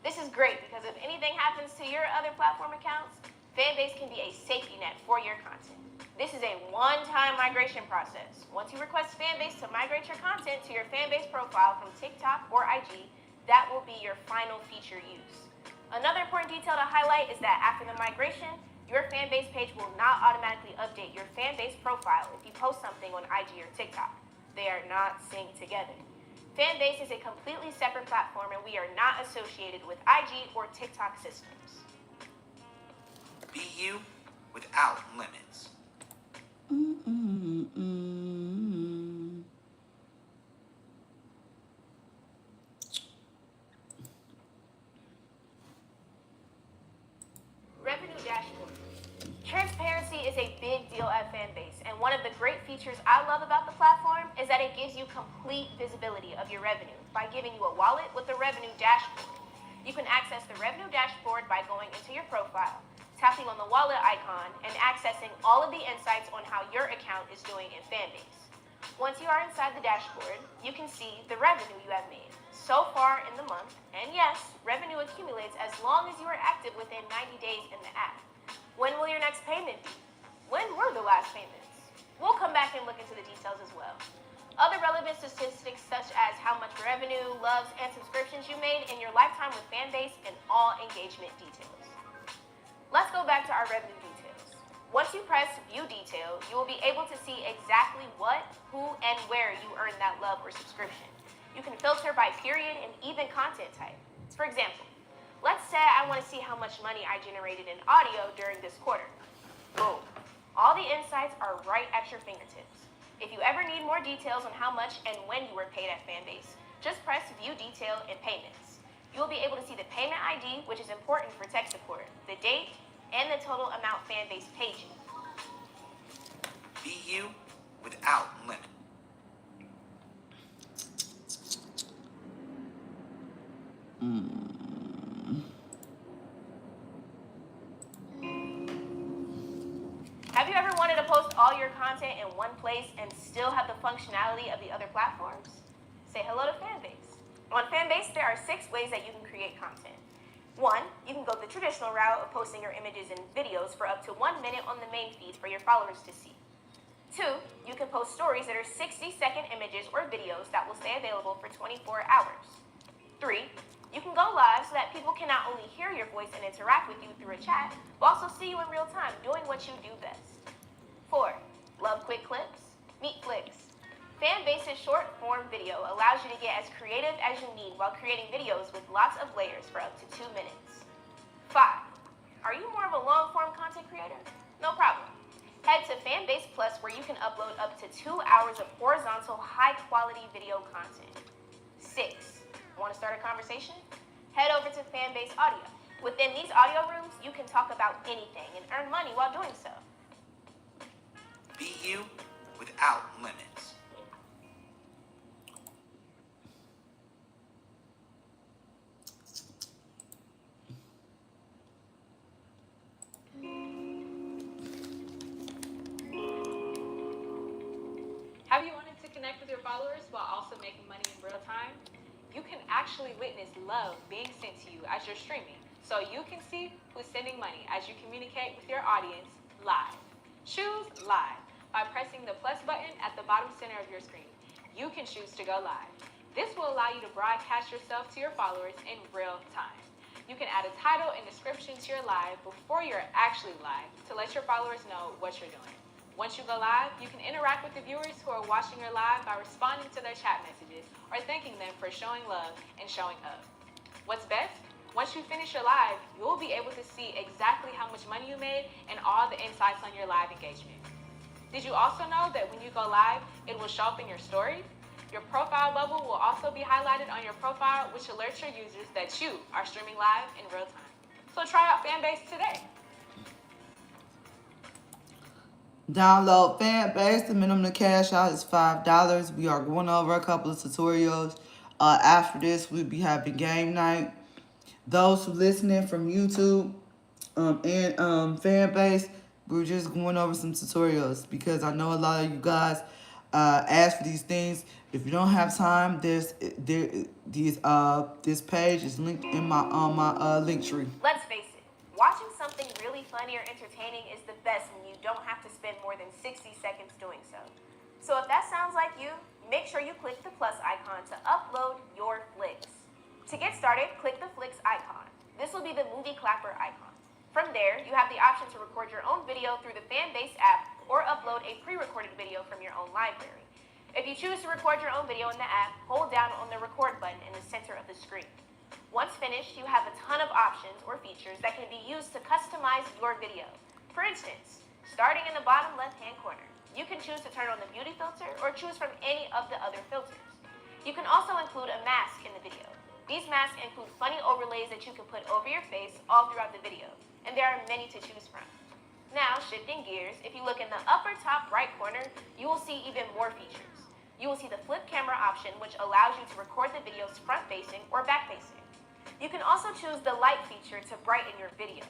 This is great because if anything happens to your other platform accounts, Fanbase can be a safety net for your content. This is a one-time migration process. Once you request Fanbase to migrate your content to your Fanbase profile from TikTok or IG, that will be your final feature use. Another important detail to highlight is that after the migration, your Fanbase page will not automatically update your Fanbase profile if you post something on IG or TikTok. They are not synced together. Fanbase is a completely separate platform and we are not associated with IG or TikTok systems.
Be you without limits.
Revenue dashboard. Transparency is a big deal at Fanbase, and one of the great features I love about the platform is that it gives you complete visibility of your revenue by giving you a wallet with a revenue dashboard. You can access the revenue dashboard by going into your profile, tapping on the wallet icon, and accessing all of the insights on how your account is doing in Fanbase. Once you are inside the dashboard, you can see the revenue you have made so far in the month, and yes, revenue accumulates as long as you are active within 90 days in the app. When will your next payment be? When were the last payments? We'll come back and look into the details as well. Other relevant statistics such as how much revenue, loves, and subscriptions you made in your lifetime with Fanbase, and all engagement details. Let's go back to our revenue details. Once you press View Detail, you will be able to see exactly what, who, and where you earned that love or subscription. You can filter by period and even content type. For example, let's say I want to see how much money I generated in audio during this quarter. Boom. All the insights are right at your fingertips. If you ever need more details on how much and when you were paid at Fanbase, just press View Detail and Payments. You will be able to see the payment ID, which is important for tech support, the date, and the total amount Fanbase paid you.
Be you without limit.
Have you ever wanted to post all your content in one place and still have the functionality of the other platforms? Say hello to Fanbase. On Fanbase, there are 6 ways that you can create content. 1, you can go the traditional route of posting your images and videos for up to 1 minute on the main feed for your followers to see. 2, you can post stories that are 60-second images or videos that will stay available for 24 hours. 3, you can go live so that people can not only hear your voice and interact with you through a chat, but also see you in real time doing what you do best. 4, love quick clips? Meet Flicks. Fanbase's short form video allows you to get as creative as you need while creating videos with lots of layers for up to 2 minutes. 5, are you more of a long form content creator? No problem. Head to Fanbase Plus where you can upload up to 2 hours of horizontal high quality video content. 6, want to start a conversation? Head over to Fanbase Audio. Within these audio rooms, you can talk about anything and earn money while doing so.
Be you without limits.
Have you wanted to connect with your followers while also making money in real time? You can actually witness love being sent to you as you're streaming, so you can see who's sending money as you communicate with your audience live. Choose live by pressing the plus button at the bottom center of your screen. You can choose to go live. This will allow you to broadcast yourself to your followers in real time. You can add a title and description to your live before you're actually live to let your followers know what you're doing. Once you go live, you can interact with the viewers who are watching your live by responding to their chat messages or thanking them for showing love and showing up. What's best? Once you finish your live, you'll be able to see exactly how much money you made and all the insights on your live engagement. Did you also know that when you go live, it will show up in your stories? Your profile bubble will also be highlighted on your profile, which alerts your users that you are streaming live in real time. So try out Fanbase today.
Download Fanbase. The minimum to cash out is $5. We are going over a couple of tutorials. After this, we'll be having game night. Those who listening from YouTube and Fanbase, we're just going over some tutorials because I know a lot of you guys ask for these things. If you don't have time, this page is linked in my link tree.
Let's face it, watching something really funny or entertaining is the best when you don't have to spend more than 60 seconds doing so. So if that sounds like you, make sure you click the plus icon to upload your flicks. To get started, click the flicks icon. This will be the movie clapper icon. From there, you have the option to record your own video through the Fanbase app or upload a pre-recorded video from your own library. If you choose to record your own video in the app, hold down on the record button in the center of the screen. Once finished, you have a ton of options or features that can be used to customize your video. For instance, starting in the bottom left-hand corner, you can choose to turn on the beauty filter or choose from any of the other filters. You can also include a mask in the video. These masks include funny overlays that you can put over your face all throughout the video, and there are many to choose from. Now, shifting gears, if you look in the upper top right corner, you will see even more features. You will see the flip camera option, which allows you to record the videos front-facing or back-facing. You can also choose the light feature to brighten your video.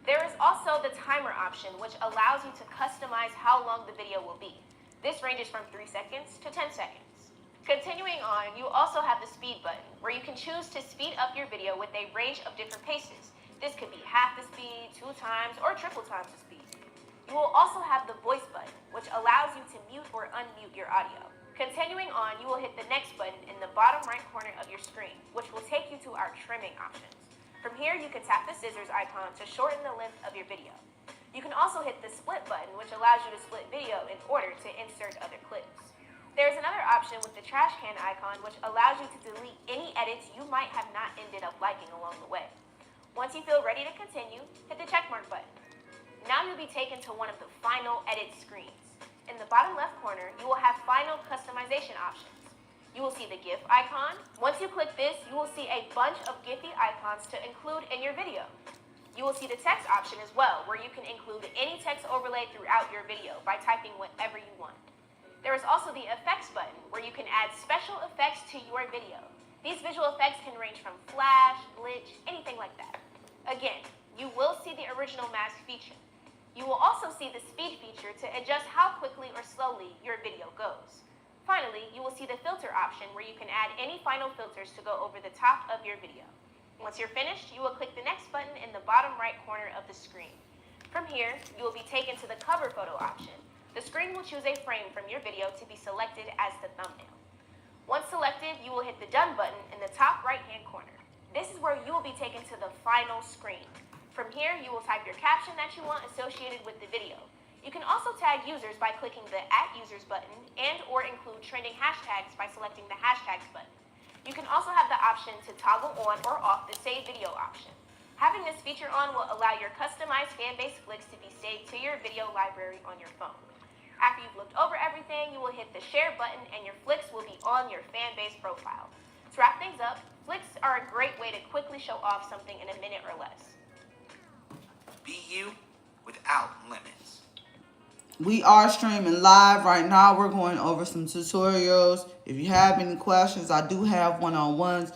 There is also the timer option, which allows you to customize how long the video will be. This ranges from 3 seconds to 10 seconds. Continuing on, you also have the speed button, where you can choose to speed up your video with a range of different paces. This could be half the speed, 2 times, or triple times the speed. You will also have the voice button, which allows you to mute or unmute your audio. Continuing on, you will hit the next button in the bottom right corner of your screen, which will take you to our trimming options. From here, you can tap the scissors icon to shorten the length of your video. You can also hit the split button, which allows you to split video in order to insert other clips. There's another option with the trash can icon, which allows you to delete any edits you might have not ended up liking along the way. Once you feel ready to continue, hit the checkmark button. Now you'll be taken to one of the final edit screens. In the bottom left corner, you will have final customization options. You will see the GIF icon. Once you click this, you will see a bunch of Giphy icons to include in your video. You will see the text option as well, where you can include any text overlay throughout your video by typing whatever you want. There is also the effects button, where you can add special effects to your video. These visual effects can range from flash, glitch, anything like that. Again, you will see the original mask feature. You will also see the speed feature to adjust how quickly or slowly your video goes. Finally, you will see the filter option, where you can add any final filters to go over the top of your video. Once you're finished, you will click the next button in the bottom right corner of the screen. From here, you will be taken to the cover photo option. The screen will choose a frame from your video to be selected as the thumbnail. Once selected, you will hit the Done button in the top right-hand corner. This is where you will be taken to the final screen. From here, you will type your caption that you want associated with the video. You can also tag users by clicking the @users button and/or include trending hashtags by selecting the hashtags button. You can also have the option to toggle on or off the save video option. Having this feature on will allow your customized fan-based flicks to be saved to your video library on your phone. After you've looked over everything, you will hit the share button and your flicks will be on your fan-based profile. To wrap things up, flicks are a great way to quickly show off something in a minute or less.
Be you without limits.
We are streaming live right now. We're going over some tutorials. If you have any questions, I do have one-on-ones.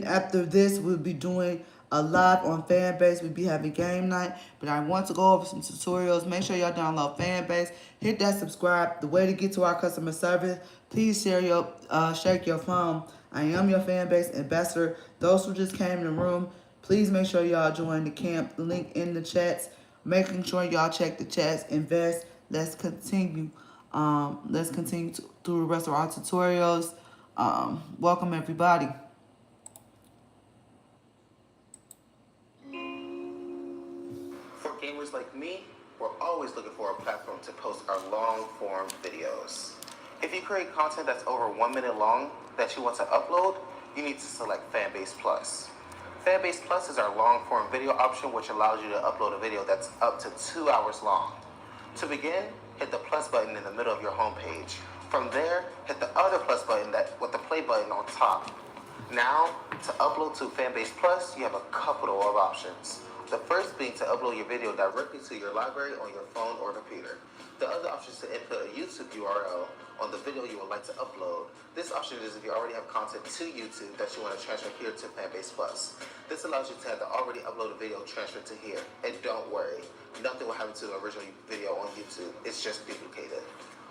After this, we'll be doing a live on Fanbase. We'll be having game night. But I want to go over some tutorials. Make sure y'all download Fanbase. Hit that subscribe. The way to get to our customer service, please shake your phone. I am your Fanbase ambassador. Those who just came in the room, please make sure y'all join the camp. Link in the chats. Making sure y'all check the chats. Invest. Let's continue. Through the rest of our tutorials. Welcome everybody.
For gamers like me, we're always looking for a platform to post our long-form videos. If you create content that's over 1 minute long that you want to upload, you need to select Fanbase Plus. Fanbase Plus is our long-form video option, which allows you to upload a video that's up to 2 hours long. To begin, hit the plus button in the middle of your homepage. From there, hit the other plus button with the play button on top. Now, to upload to Fanbase Plus, you have a couple of options. The first being to upload your video directly to your library on your phone or computer. The other option is to input a YouTube URL on the video you would like to upload. This option is if you already have content to YouTube that you want to transfer here to Fanbase Plus. This allows you to have the already uploaded video transferred to here. And don't worry, nothing will happen to the original video on YouTube. It's just duplicated.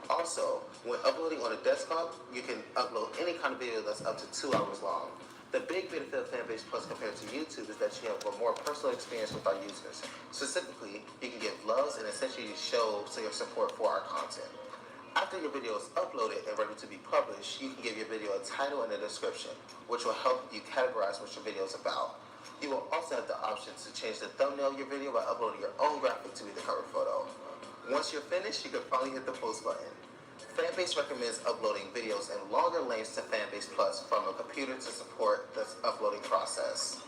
Also, when uploading on a desktop, you can upload any kind of video that's up to 2 hours long. The big benefit of Fanbase Plus compared to YouTube is that you have a more personal experience with our users. Specifically, you can give loves and essentially show your support for our content. After your video is uploaded and ready to be published, you can give your video a title and a description, which will help you categorize what your video is about. You will also have the option to change the thumbnail of your video by uploading your own graphic to be the cover photo. Once you're finished, you can finally hit the post button. Fanbase recommends uploading videos in longer lengths to Fanbase Plus from a computer to support the uploading process.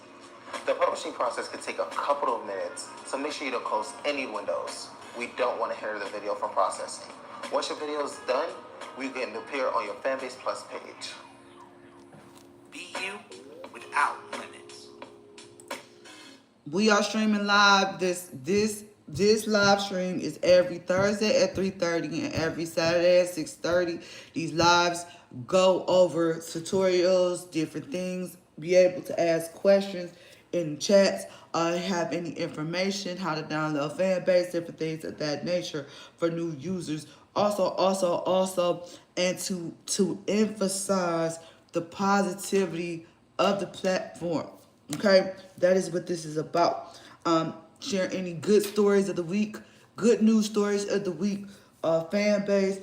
The publishing process can take a couple of minutes, so make sure you don't close any windows. We don't want to hinder the video from processing. Once your video is done, we can appear on your Fanbase Plus page.
Be you without limits.
We are streaming live. This live stream is every Thursday at 3:30 and every Saturday at 6:30. These lives go over tutorials, different things, be able to ask questions. in chats, have any information, how to download fan base, different things of that nature for new users. Also, and to emphasize the positivity of the platform. Okay, that is what this is about. Share any good stories of the week, good news stories of the week, fan base.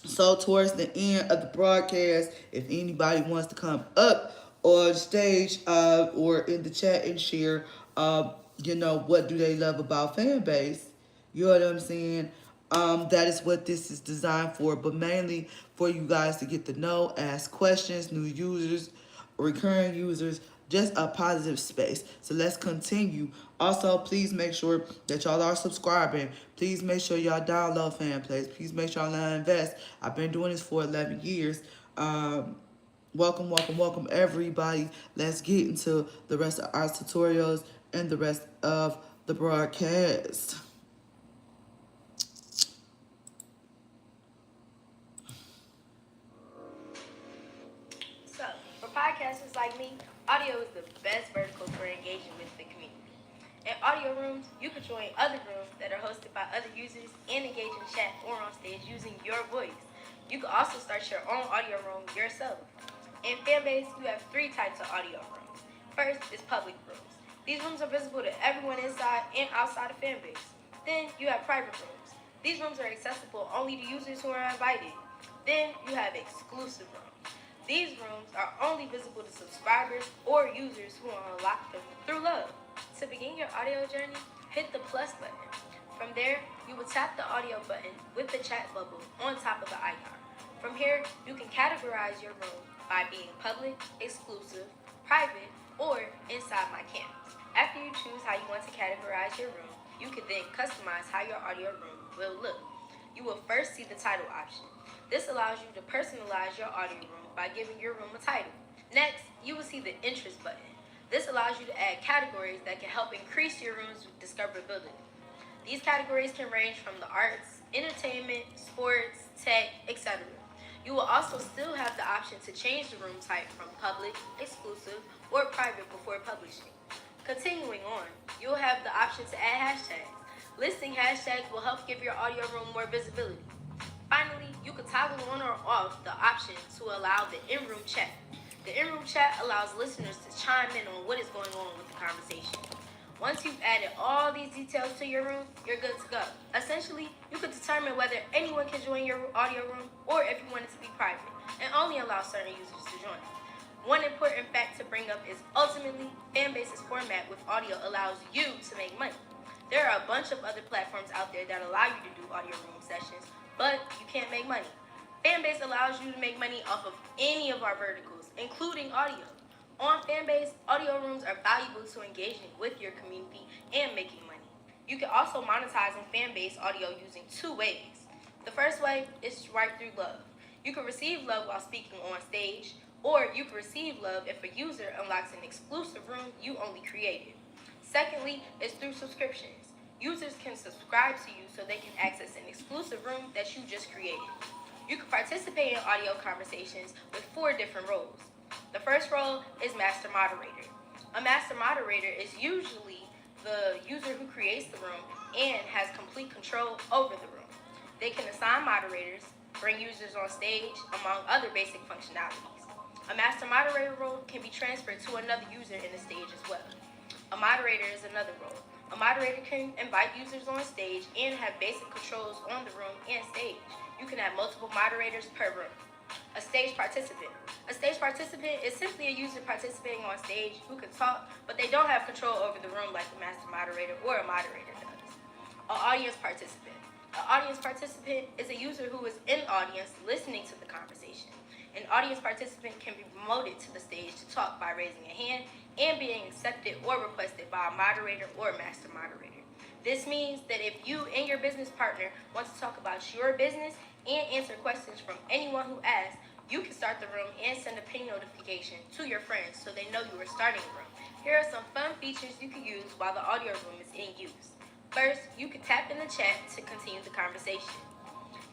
So towards the end of the broadcast, if anybody wants to come up on stage or in the chat and share, what do they love about fan base? You know what I'm saying? That is what this is designed for, but mainly for you guys to get to know, ask questions, new users, recurring users, just a positive space. So let's continue. Also, please make sure that y'all are subscribing. Please make sure y'all download fan plays. Please make sure y'all invest. I've been doing this for 11 years. Welcome, everybody. Let's get into the rest of our tutorials and the rest of the broadcast.
So, for podcasters like me, audio is the best vertical for engaging with the community. In audio rooms, you can join other rooms that are hosted by other users and engage in chat or on stage using your voice. You can also start your own audio room yourself. In Fanbase, you have 3 types of audio rooms. First is public rooms. These rooms are visible to everyone inside and outside of Fanbase. Then you have private rooms. These rooms are accessible only to users who are invited. Then you have exclusive rooms. These rooms are only visible to subscribers or users who unlock them through love. To begin your audio journey, hit the plus button. From there, you will tap the audio button with the chat bubble on top of the icon. From here, you can categorize your room by being public, exclusive, private, or inside my campus. After you choose how you want to categorize your room, you can then customize how your audio room will look. You will first see the title option. This allows you to personalize your audio room by giving your room a title. Next, you will see the interest button. This allows you to add categories that can help increase your room's discoverability. These categories can range from the arts, entertainment, sports, tech, etc. You will also still have the option to change the room type from public, exclusive, or private before publishing. Continuing on, you will have the option to add hashtags. Listing hashtags will help give your audio room more visibility. Finally, you can toggle on or off the option to allow the in-room chat. The in-room chat allows listeners to chime in on what is going on with the conversation. Once you've added all these details to your room, you're good to go. Essentially, you can determine whether anyone can join your audio room or if you want it to be private, and only allow certain users to join. One important fact to bring up is ultimately, Fanbase's format with audio allows you to make money. There are a bunch of other platforms out there that allow you to do audio room sessions, but you can't make money. Fanbase allows you to make money off of any of our verticals, including audio. On Fanbase, audio rooms are valuable to engaging with your community and making money. You can also monetize in Fanbase audio using 2 ways. The first way is right through love. You can receive love while speaking on stage, or you can receive love if a user unlocks an exclusive room you only created. Secondly, is through subscriptions. Users can subscribe to you so they can access an exclusive room that you just created. You can participate in audio conversations with 4 different roles. The first role is Master Moderator. A Master Moderator is usually the user who creates the room and has complete control over the room. They can assign moderators, bring users on stage, among other basic functionalities. A Master Moderator role can be transferred to another user in the stage as well. A moderator is another role. A moderator can invite users on stage and have basic controls on the room and stage. You can have multiple moderators per room. A stage participant. A stage participant is simply a user participating on stage who can talk, but they don't have control over the room like the master moderator or a moderator does. An audience participant. An audience participant is a user who is in the audience listening to the conversation. An audience participant can be promoted to the stage to talk by raising a hand and being accepted or requested by a moderator or a master moderator. This means that if you and your business partner want to talk about your business and answer questions from anyone who asks, you can start the room and send a ping notification to your friends so they know you are starting a room. Here are some fun features you can use while the audio room is in use. First, you can tap in the chat to continue the conversation.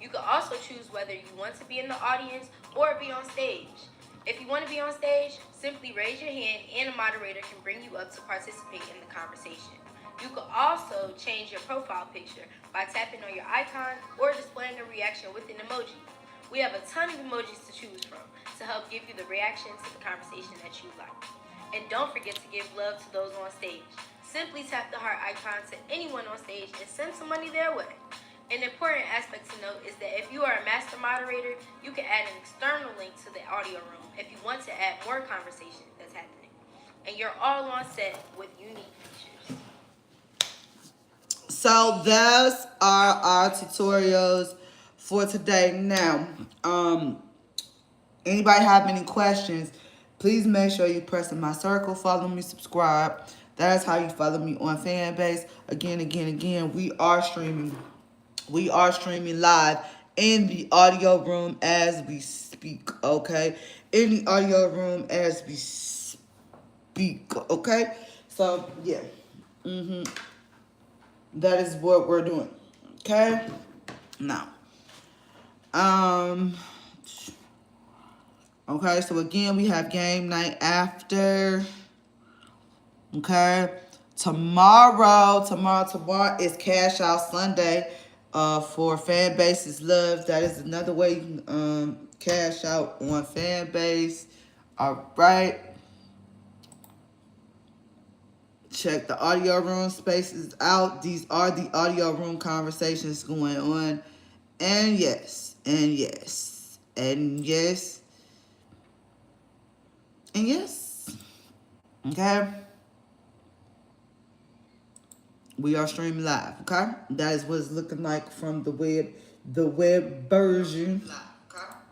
You can also choose whether you want to be in the audience or be on stage. If you want to be on stage, simply raise your hand and a moderator can bring you up to participate in the conversation. You can also change your profile picture by tapping on your icon or displaying a reaction with an emoji. We have a ton of emojis to choose from to help give you the reaction to the conversation that you like. And don't forget to give love to those on stage. Simply tap the heart icon to anyone on stage and send some money their way. An important aspect to note is that if you are a master moderator, you can add an external link to the audio room if you want to add more conversation that's happening. And you're all on set with unique features.
So those are our tutorials for today. Now, anybody have any questions, please make sure you press in my circle, follow me, subscribe. That is how you follow me on Fanbase. Again, we are streaming. We are streaming live in the audio room as we speak, okay? In the audio room as we speak, okay? So, yeah. That is what we're doing, okay? Now, okay, so again, we have game night after, okay? Tomorrow is Cash Out Sunday for Fanbase's Love. That is another way you can cash out on Fanbase. All right. Check the audio room spaces out. These are the audio room conversations going on. And yes, and yes, and yes, and yes. Okay? We are streaming live, okay? That is what it's looking like from the web version.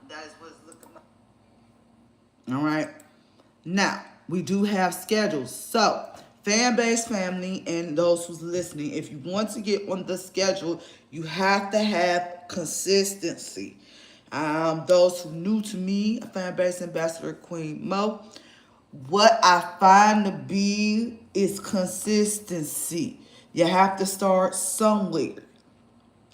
That is what it's looking like. All right. Now, we do have schedules. So, Fanbase family and those who's listening, if you want to get on the schedule, you have to have consistency. Those who new to me, Fanbase Ambassador Queen Mo, what I find to be is consistency. You have to start somewhere,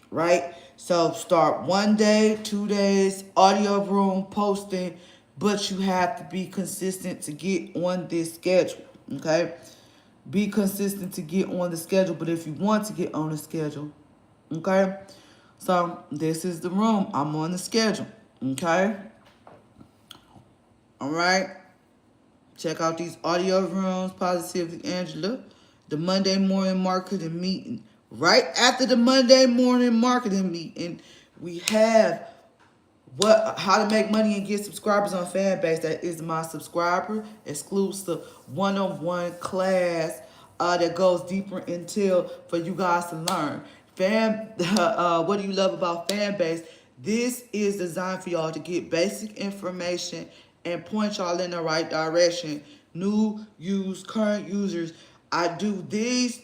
right? So start 1 day, 2 days, audio room posting, but you have to be consistent to get on this schedule, okay? Be consistent to get on the schedule, but if you want to get on the schedule, okay? So this is the room. I'm on the schedule, okay? All right? Check out these audio rooms, Positively Angela, the Monday morning marketing meeting. Right after the Monday morning marketing meeting, we have how to make money and get subscribers on Fanbase. That is my subscriber exclusive one-on-one class that goes deeper into for you guys to learn. What do you love about Fanbase? This is designed for y'all to get basic information and point y'all in the right direction. New, used, current users. I do these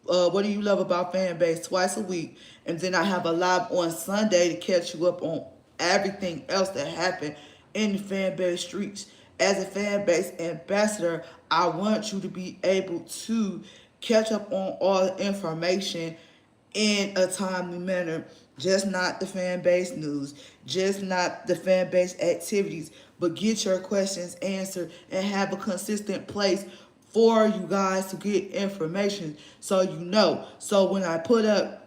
what do you love about Fanbase twice a week, and then I have a live on Sunday to catch you up on everything else that happened in the Fanbase streets. As a Fanbase ambassador, I want you to be able to catch up on all the information in a timely manner. Just not the Fanbase news, just not the Fanbase activities, but get your questions answered and have a consistent place for you guys to get information so you know. So when I put up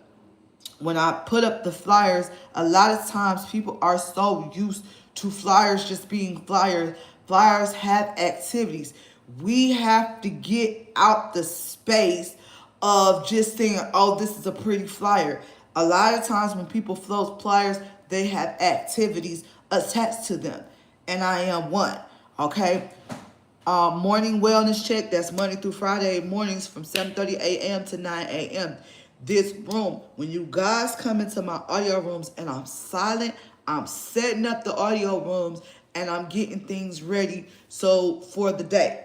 the flyers, a lot of times people are so used to flyers just being flyers. Flyers have activities. We have to get out the space of just saying, oh, this is a pretty flyer. A lot of times when people float flyers, they have activities attached to them. And I am one, okay? Morning wellness check, that's Monday through Friday mornings from 7:30 a.m. to 9 a.m. This room, when you guys come into my audio rooms and I'm silent, I'm setting up the audio rooms and I'm getting things ready so for the day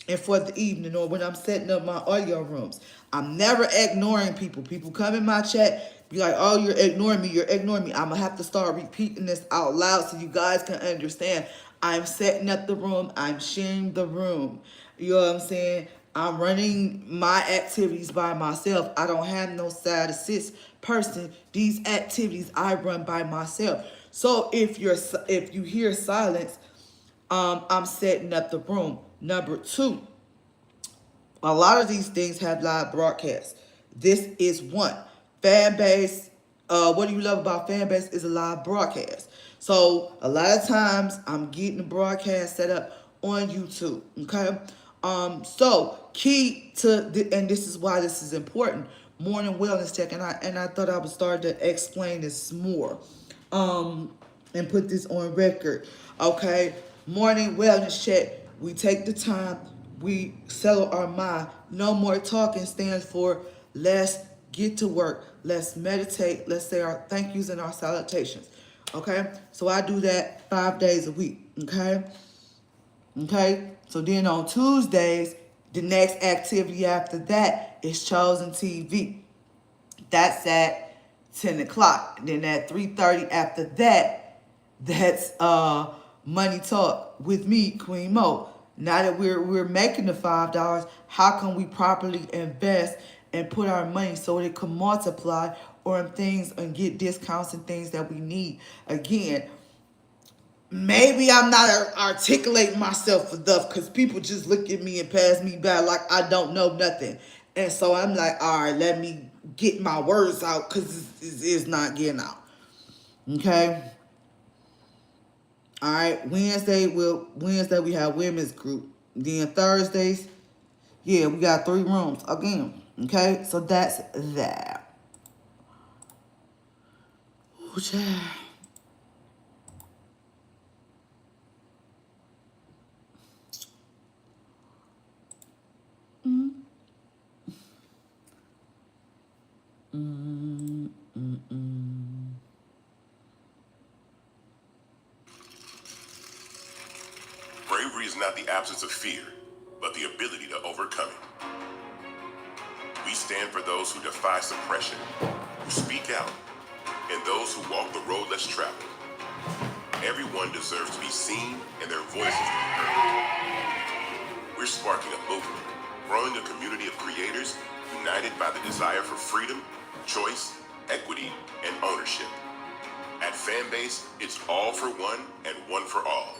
and for the evening, or when I'm setting up my audio rooms. I'm never ignoring people. People come in my chat, be like, oh, you're ignoring me, you're ignoring me. I'm going to have to start repeating this out loud so you guys can understand. I'm setting up the room. I'm sharing the room. You know what I'm saying? I'm running my activities by myself. I don't have no side assist person. These activities I run by myself. So if you hear silence, I'm setting up the room. Number 2, a lot of these things have live broadcasts. This is one. Fanbase, what do you love about Fanbase is a live broadcast. So a lot of times I'm getting the broadcast set up on YouTube. Okay. So key to and this is why this is important. Morning wellness check, and I thought I would start to explain this more. And put this on record. Okay. Morning wellness check. We take the time. We settle our mind. No more talking stands for let's get to work. Let's meditate. Let's say our thank yous and our salutations. Okay? So I do that 5 days a week. Okay? Okay? So then on Tuesdays, the next activity after that is Chosen TV. That's at 10 o'clock. Then at 3:30 after that, that's Money Talk with me, Queen Mo. Now that we're making the $5, how can we properly invest and put our money so it can multiply or things and get discounts and things that we need? Again, maybe I'm not articulating myself enough because people just look at me and pass me by like I don't know nothing. And so I'm like, all right, let me get my words out because it's not getting out. Okay? All right, Wednesday we have women's group. Then Thursdays, yeah, we got 3 rooms again. Okay, so that's that. Ooh, child.
Bravery is not the absence of fear, but the ability to overcome it. We stand for those who defy suppression, who speak out, and those who walk the road less traveled. Everyone deserves to be seen and their voices to be heard. We're sparking a movement, growing a community of creators united by the desire for freedom, choice, equity, and ownership. At Fanbase, it's all for one and one for all.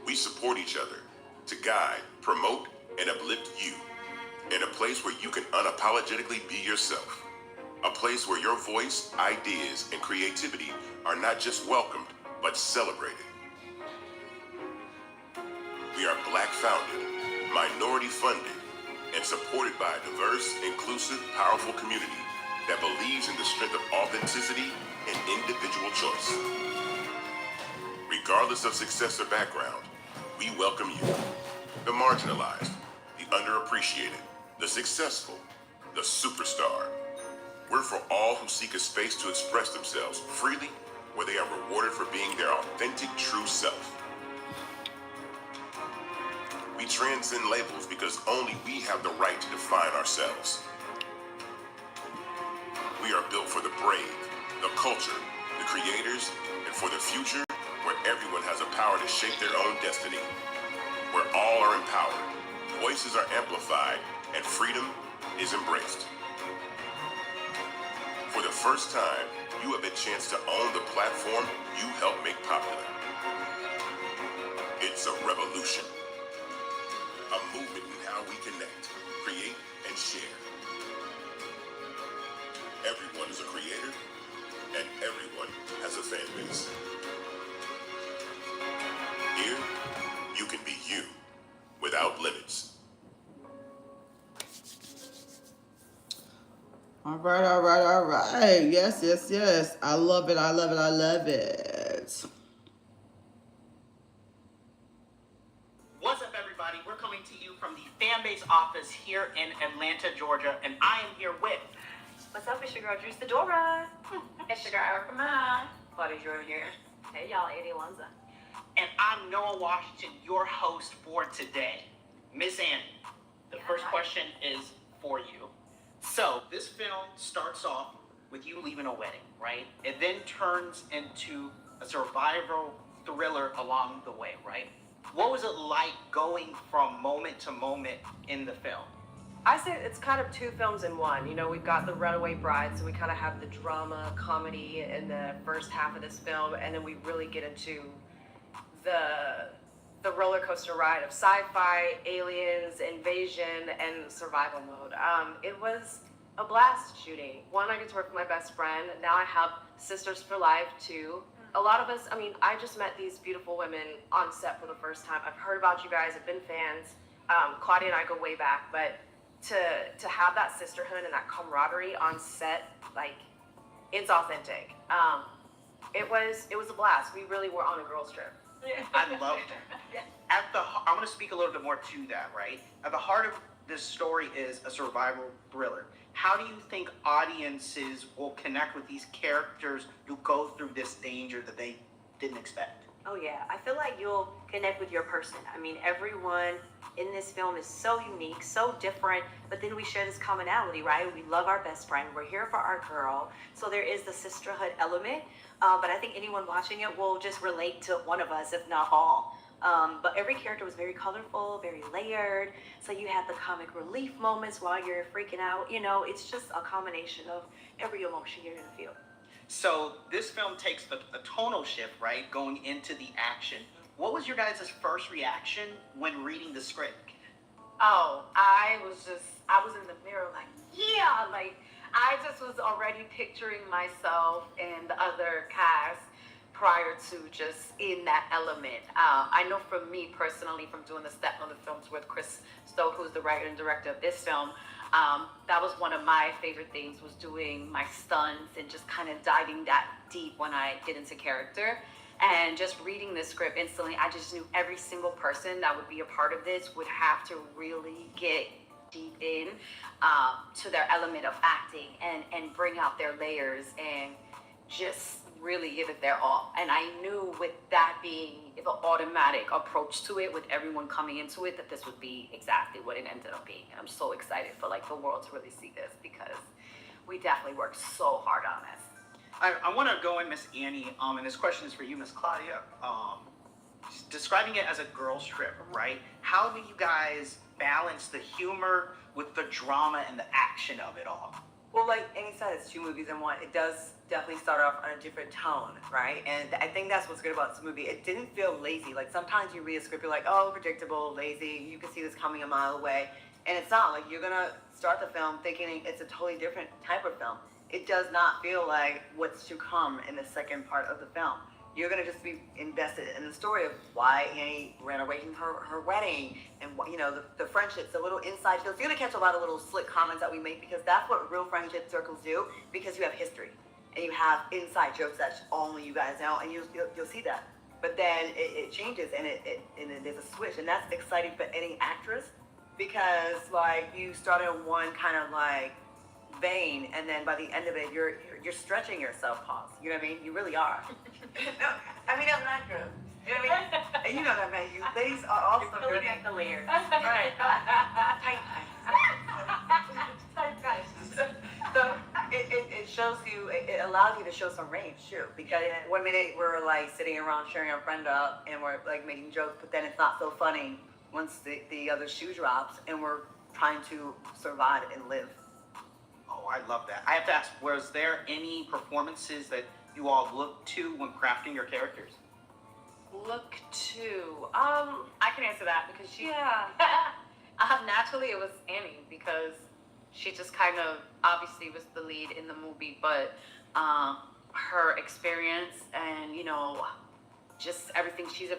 We support each other to guide, promote, and uplift you in a place where you can unapologetically be yourself. A place where your voice, ideas, and creativity are not just welcomed, but celebrated. We are Black founded, minority funded, and supported by a diverse, inclusive, powerful community that believes in the strength of authenticity and individual choice. Regardless of success or background, we welcome you, the marginalized, the underappreciated, the successful, the superstar. We're for all who seek a space to express themselves freely, where they are rewarded for being their authentic, true self. We transcend labels because only we have the right to define ourselves. We are built for the brave, the culture, the creators, and for the future where everyone has the power to shape their own destiny. Where all are empowered, voices are amplified, and freedom is embraced. For the first time, you have a chance to own the platform you helped make popular. It's a revolution. A movement in how we connect, create, and share. Everyone is a creator, and everyone has a fan base. Here, you can be you, without limits.
All right. Yes. I love it.
What's up, everybody? We're coming to you from the Fanbase office here in Atlanta, Georgia, and I am here with...
What's up? It's your girl, Juice the Dora. It's your girl, Erica Ma. Buddy Drew here. Hey, y'all, Eddie Alonzo.
And I'm Noah Washington, your host for today. Miss Annie, the first question is for you. So, this film starts off with you leaving a wedding, right? It then turns into a survival thriller along the way, right? What was it like going from moment to moment in the film?
I say it's kind of 2 films in one. You know, we've got The Runaway Bride, so we kind of have the drama, comedy in the first half of this film, and then we really get into the roller coaster ride of sci-fi, aliens, invasion, and survival mode. It was a blast shooting. One, I get to work with my best friend. Now I have sisters for life too. A lot of us, I mean, I just met these beautiful women on set for the first time. I've heard about you guys, I've been fans. Claudia and I go way back, but to have that sisterhood and that camaraderie on set, like, it's authentic. It was a blast. We really were on a girls trip.
I loved it. I'm going to speak a little bit more to that, right? At the heart of this story is a survival thriller. How do you think audiences will connect with these characters who go through this danger that they didn't expect?
Oh yeah, I feel like you'll connect with your person. I mean, everyone in this film is so unique, so different, but then we share this commonality, right? We love our best friend, we're here for our girl, so there is the sisterhood element, but I think anyone watching it will just relate to one of us, if not all. But every character was very colorful, very layered, so you had the comic relief moments while you're freaking out, you know, it's just a combination of every emotion you're gonna feel.
So this film takes a tonal shift, right, going into the action. What was your guys' first reaction when reading the script?
Oh, I was in the mirror like, yeah, like, I just was already picturing myself and the other cast prior to just in that element. I know for me personally, from doing the stepmother films with Chris Stoke, who's the writer and director of this film, that was one of my favorite things, was doing my stunts and just kind of diving that deep when I get into character. And just reading the script instantly, I just knew every single person that would be a part of this would have to really get deep in to their element of acting and bring out their layers and just really give it their all. And I knew with that being the automatic approach to it, with everyone coming into it, that this would be exactly what it ended up being. And I'm so excited for like the world to really see this, because we definitely worked so hard on this.
I want to go in, Miss Annie, and this question is for you, Miss Claudia. Describing it as a girls trip, right? How do you guys balance the humor with the drama and the action of it all?
Well, like Amy said, it's two movies in one. It does definitely start off on a different tone, right? And I think that's what's good about this movie. It didn't feel lazy. Like sometimes you read a script, you're like, oh, predictable, lazy. You can see this coming a mile away. And it's not. Like, you're gonna start the film thinking it's a totally different type of film. It does not feel like what's to come in the second part of the film. You're gonna just be invested in the story of why Annie ran away from her wedding, and you know, the friendships, the little inside jokes. You're gonna catch a lot of little slick comments that we make, because that's what real friendship circles do, because you have history and you have inside jokes that only you guys know, and you'll see that. But then it changes, and there's a switch, and that's exciting for any actress, because like you start in one kind of like vein, and then by the end of it, you're stretching yourself, pause. You know what I mean? You really are. No, I mean, I'm not good. You know what I mean? And you know that, man. You ladies are also
You're filling out the layers.
Right. Tight guys. So it shows you, it allows you to show some range too, because one minute we're like sitting around cheering our friend up and we're like making jokes, but then it's not so funny once the other shoe drops and we're trying to survive and live.
Oh, I love that. I have to ask, was there any performances that you all looked to when crafting your characters?
Look to, I can answer that, because naturally it was Annie, because she just kind of obviously was the lead in the movie, but her experience and, you know, just everything she's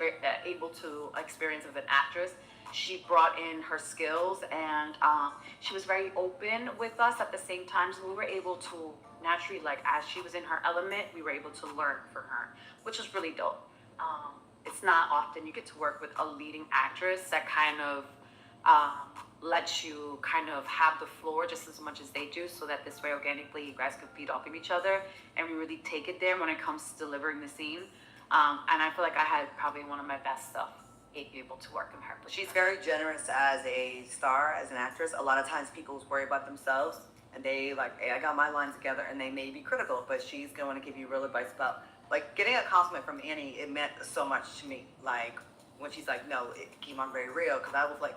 able to experience as an actress, she brought in her skills, and she was very open with us at the same time, so we were able to naturally, like, as she was in her element, we were able to learn from her, which was really dope. It's not often you get to work with a leading actress that kind of lets you kind of have the floor just as much as they do, so that this way organically you guys could feed off of each other, and we really take it there when it comes to delivering the scene. And I feel like I had probably one of my best stuff able to work in her. But
She's very generous as a star, as an actress. A lot of times people worry about themselves, and they like, hey, I got my lines together, and they may be critical, but she's going to give you real advice about, like, getting a compliment from Annie. It meant so much to me. Like, when she's like, no, it came on very real, because I was like,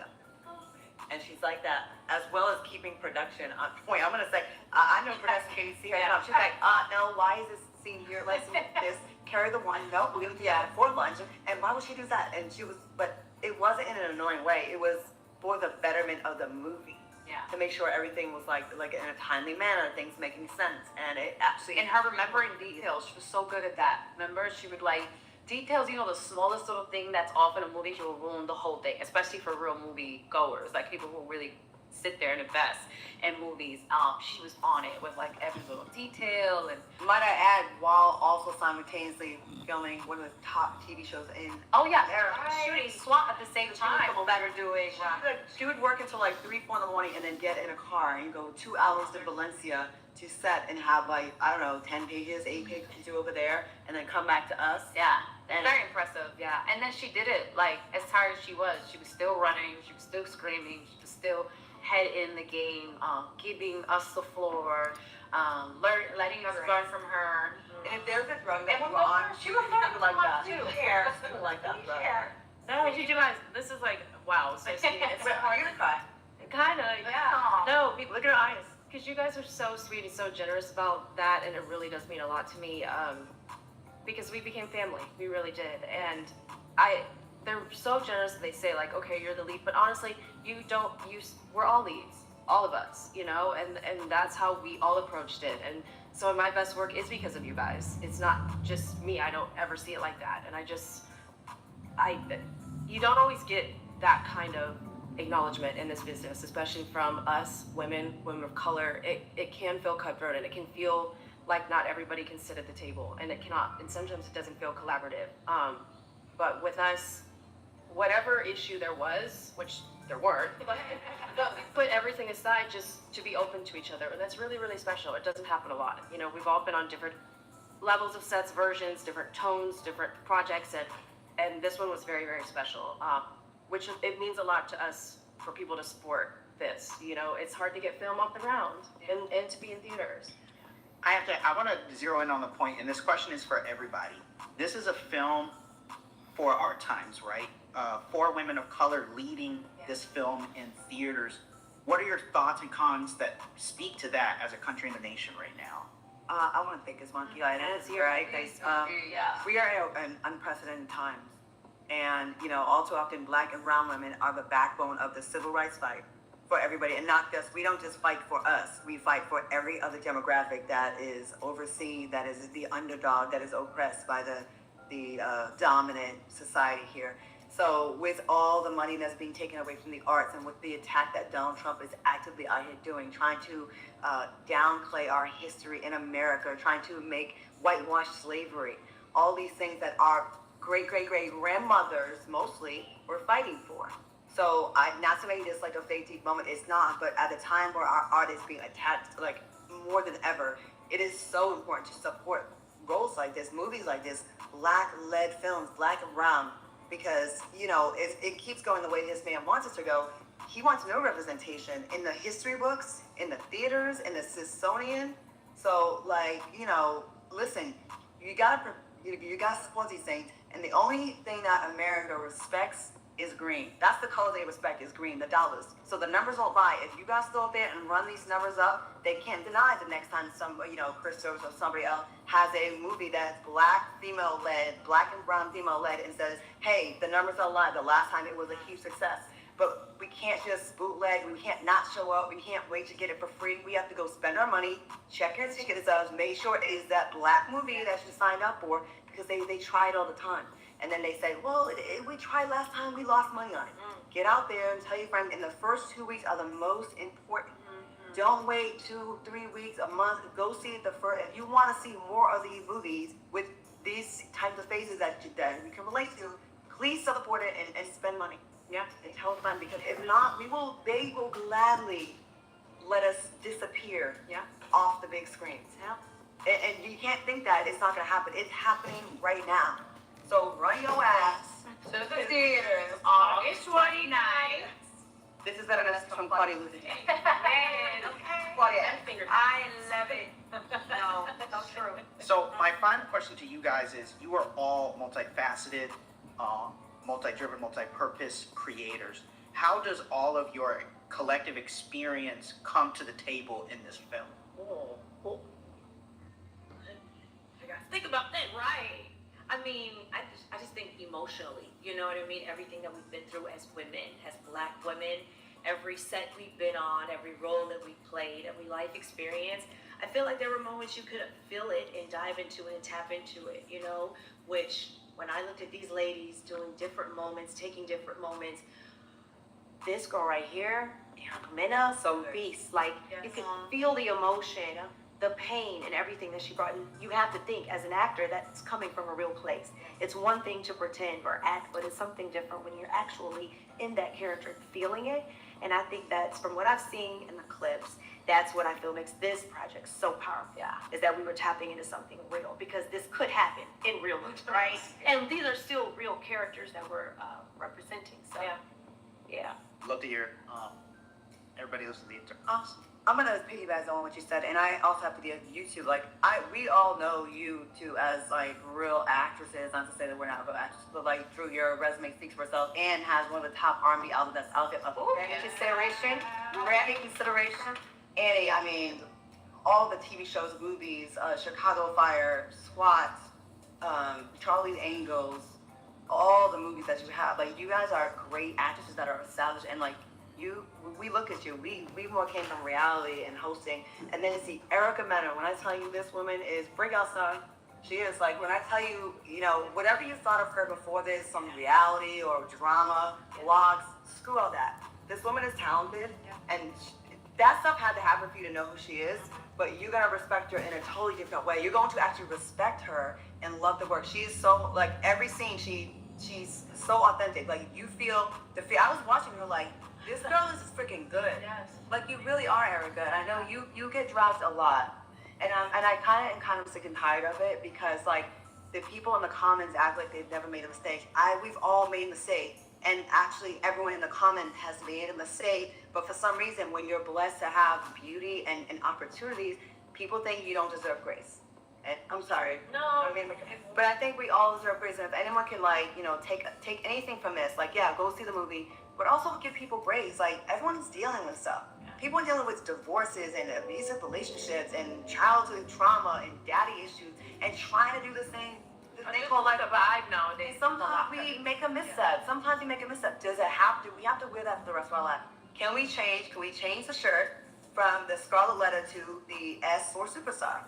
oh. And she's like that, as well as keeping production on point. I'm going to say, I know production, can you see her? She's like, no, why is this scene here? Let's do this. carry the wine. No, we're gonna do that for lunch. And why would she do that? And she was, but it wasn't in an annoying way. It was for the betterment of the movie.
Yeah.
To make sure everything was like in a timely manner, things making sense, and it actually.
And her remembering details, she was so good at that. Remember, she would like details. You know, the smallest little thing that's off in a movie, she will ruin the whole thing, especially for real movie goers, like people who really sit there and invest in movies. She was on it with like every little detail, and
Might I add, while also simultaneously filming one of the top TV shows in.
oh yeah,
Right.
shooting SWAT at the same time.
That are doing. She would work until like 3, 4 in the morning, and then get in a car and go 2 hours to Valencia to set and have like I don't know 10 pages, 8 pages to do over there, and then come back to us.
Yeah,
And-
very impressive. Yeah, and then she did it like as tired as she was still running, she was still screaming, she was still head in the game, giving us the floor, letting us learn from her.
And if there's a drug that
And
you were on,
she was learning
like
from
that.
us too.
Like that.
No, you guys, this is like wow. So sweet. It's
Are you gonna cry?
kind of, yeah. No,
Look at her eyes.
Because you guys are so sweet and so generous about that, and it really does mean a lot to me. Because we became family, we really did, and they're so generous that they say like, okay, you're the lead, but honestly, we're all leads, all of us, you know, and that's how we all approached it, and some of my best work is because of you guys. It's not just me. I don't ever see it like that, and you don't always get that kind of acknowledgement in this business, especially from us women of color. It can feel cutthroat, and it can feel like not everybody can sit at the table, and and sometimes it doesn't feel collaborative. But with us, whatever issue there was, which there weren't, put everything aside just to be open to each other. And that's really, really special. It doesn't happen a lot. You know, we've all been on different levels of sets, versions, different tones, different projects, and this one was very, very special. Which it means a lot to us for people to support this. You know, it's hard to get film off the ground and to be in theaters.
I want to zero in on the point, and this question is for everybody. This is a film for our times, right? 4 women of color leading this film in theaters. What are your thoughts and cons that speak to that as a country and a nation right now?
I want to thank this monkey island here, right? Because we are in unprecedented times. And, you know, all too often, Black and brown women are the backbone of the civil rights fight for everybody. And not just, we don't just fight for us. We fight for every other demographic that is overseen, that is the underdog, that is oppressed by the dominant society here. So with all the money that's being taken away from the arts, and with the attack that Donald Trump is actively out here doing, trying to downplay our history in America, trying to make whitewash slavery, all these things that our great-great-great-grandmothers mostly were fighting for. So I'm not to make this like a fake deep moment, it's not, but at a time where our art is being attacked like more than ever, it is so important to support roles like this, movies like this, Black-led films, Black and brown, because, you know, if it keeps going the way this man wants it to go, he wants no representation in the history books, in the theaters, in the Smithsonian. So, like, you know, listen, you gotta support these things, and the only thing that America respects is green. That's the color they respect, is green, the dollars. So the numbers don't lie. If you guys go up there and run these numbers up, they can't deny the next time somebody, you know, Chris Stokes or somebody else has a movie that's Black female-led, Black and brown female-led, and says, hey, the numbers don't lie. The last time it was a huge success. But we can't just bootleg, we can't not show up, we can't wait to get it for free. We have to go spend our money, check your ticket stubs, make sure it is that Black movie that you signed up for, because they try it all the time. And then they say, well, we tried last time, we lost money on it. Get out there and tell your friends, in the first 2 weeks are the most important. Don't wait 2, 3 weeks, a month. Go see it the first. If you want to see more of these movies with these types of faces that you can relate to, please support it and spend money. Yeah, and tell them, because if not, they will gladly let us disappear off the big screens. Yeah. And you can't think that it's not going to happen. It's happening right now. So run your ass
to the theaters August 29th.
This is better than from Claudia Luther.
Man, okay.
Claudia,
I love it. No, that's true.
So my final question to you guys is, you are all multifaceted, multi-driven, multi-purpose creators. How does all of your collective experience come to the table in this film?
I gotta think about that, right?
I mean, I just think emotionally, you know what I mean? Everything that we've been through as women, as Black women, every set we've been on, every role that we played, every life experience, I feel like there were moments you could feel it and dive into it and tap into it, you know? Which, when I looked at these ladies doing different moments, taking different moments, this girl right here, Mina, so beast. Like, you can feel the emotion, the pain, and everything that she brought. And you have to think, as an actor, that's coming from a real place. It's one thing to pretend or act, but it's something different when you're actually in that character, feeling it. And I think that's, from what I've seen in the clips, that's what I feel makes this project so powerful. Yeah. Is that we were tapping into something real, because this could happen in real life, right? And these are still real characters that we're representing. So, yeah.
Love to hear everybody listen to the intern.
Awesome. I'm gonna piggyback on what you said, and I also have to be on YouTube. Like, we all know you two as like real actresses. Not to say that we're not real actresses, but like through your resume speaks for itself, and has one of the top R&B albums that's out there. Ready consideration. Annie, I mean, all the TV shows, movies, Chicago Fire, SWAT, Charlie's Angels, all the movies that you have. Like, you guys are great actresses that are established, and like, we look at you, we more came from reality and hosting, and then to see Erica Mena, when I tell you this woman is breakout star, she is. Like, when I tell you, you know, whatever you thought of her before this, some reality or drama, vlogs, screw all that. This woman is talented, and that stuff had to happen for you to know who she is, but you're gonna respect her in a totally different way. You're going to actually respect her and love the work. She is so, like, every scene, she's so authentic. Like, you feel the fear. I was watching her like, this girl is freaking good. Yes. Like, you really are, Erica. And I know you get dropped a lot. And I am kind of sick and tired of it, because like, the people in the comments act like they've never made a mistake. We've all made mistakes. And actually, everyone in the comments has made a mistake. But for some reason, when you're blessed to have beauty and opportunities, people think you don't deserve grace. And I'm sorry.
No.
I mean, but I think we all deserve grace. And if anyone can, like, you know, take anything from this, like, yeah, go see the movie, but also give people grace. Like, everyone's dealing with stuff. People are dealing with divorces and abusive relationships and childhood trauma and daddy issues, and trying to do the same. They call like a vibe nowadays. Sometimes we make a misstep. Sometimes we make a misstep. Does it have to? We have to wear that for the rest of our life. Can we change? Can we change the shirt from the scarlet letter to the S for superstar,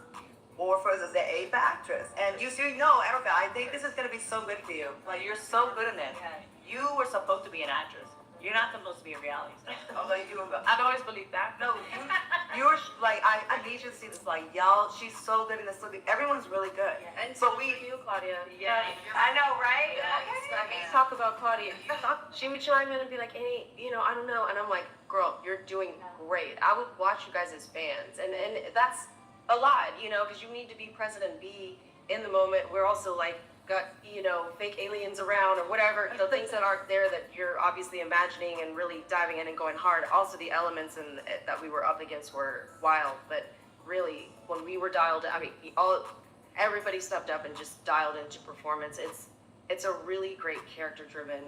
or for the A for actress? And you know, Erica, I think this is gonna be so good for you. Like, you're so good in it. You were supposed to be an actress. You're not supposed to be a reality star. Although you do. I've always believed that. No, you're like, I need you to see this. Like, y'all, she's so good in this movie. Everyone's really good.
And
but
so you, Claudia.
Yeah, I know, right?
Talk about Claudia. She would chime in and be like, hey, you know, I don't know. And I'm like, girl, you're doing great. I would watch you guys as fans. And that's a lot, you know, because you need to be present and be in the moment. We're also like, got, you know, fake aliens around or whatever, the things that aren't there that you're obviously imagining and really diving in and going hard. Also, the elements that we were up against were wild, but really, when we were dialed, I mean, everybody stepped up and just dialed into performance. It's a really great character-driven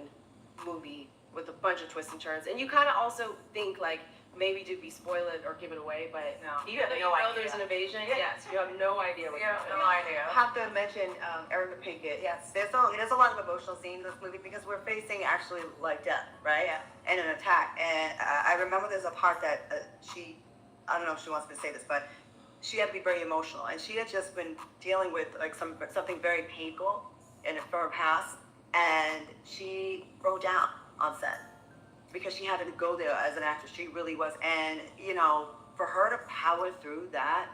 movie with a bunch of twists and turns, and you kind of also think like, maybe to be spoil it or give it away, but
no.
You have no idea. There's an invasion. Yes, you have no idea.
You have no idea. I have to mention Erica Pinkett. Yes, there's a lot of emotional scenes in this movie, because we're facing actually like death, right? Yeah. And an attack. And I remember there's a part that I don't know if she wants me to say this, but she had to be very emotional, and she had just been dealing with like something very painful from her past, and she broke down on set, because she had to go there as an actress. She really was. And, you know, for her to power through that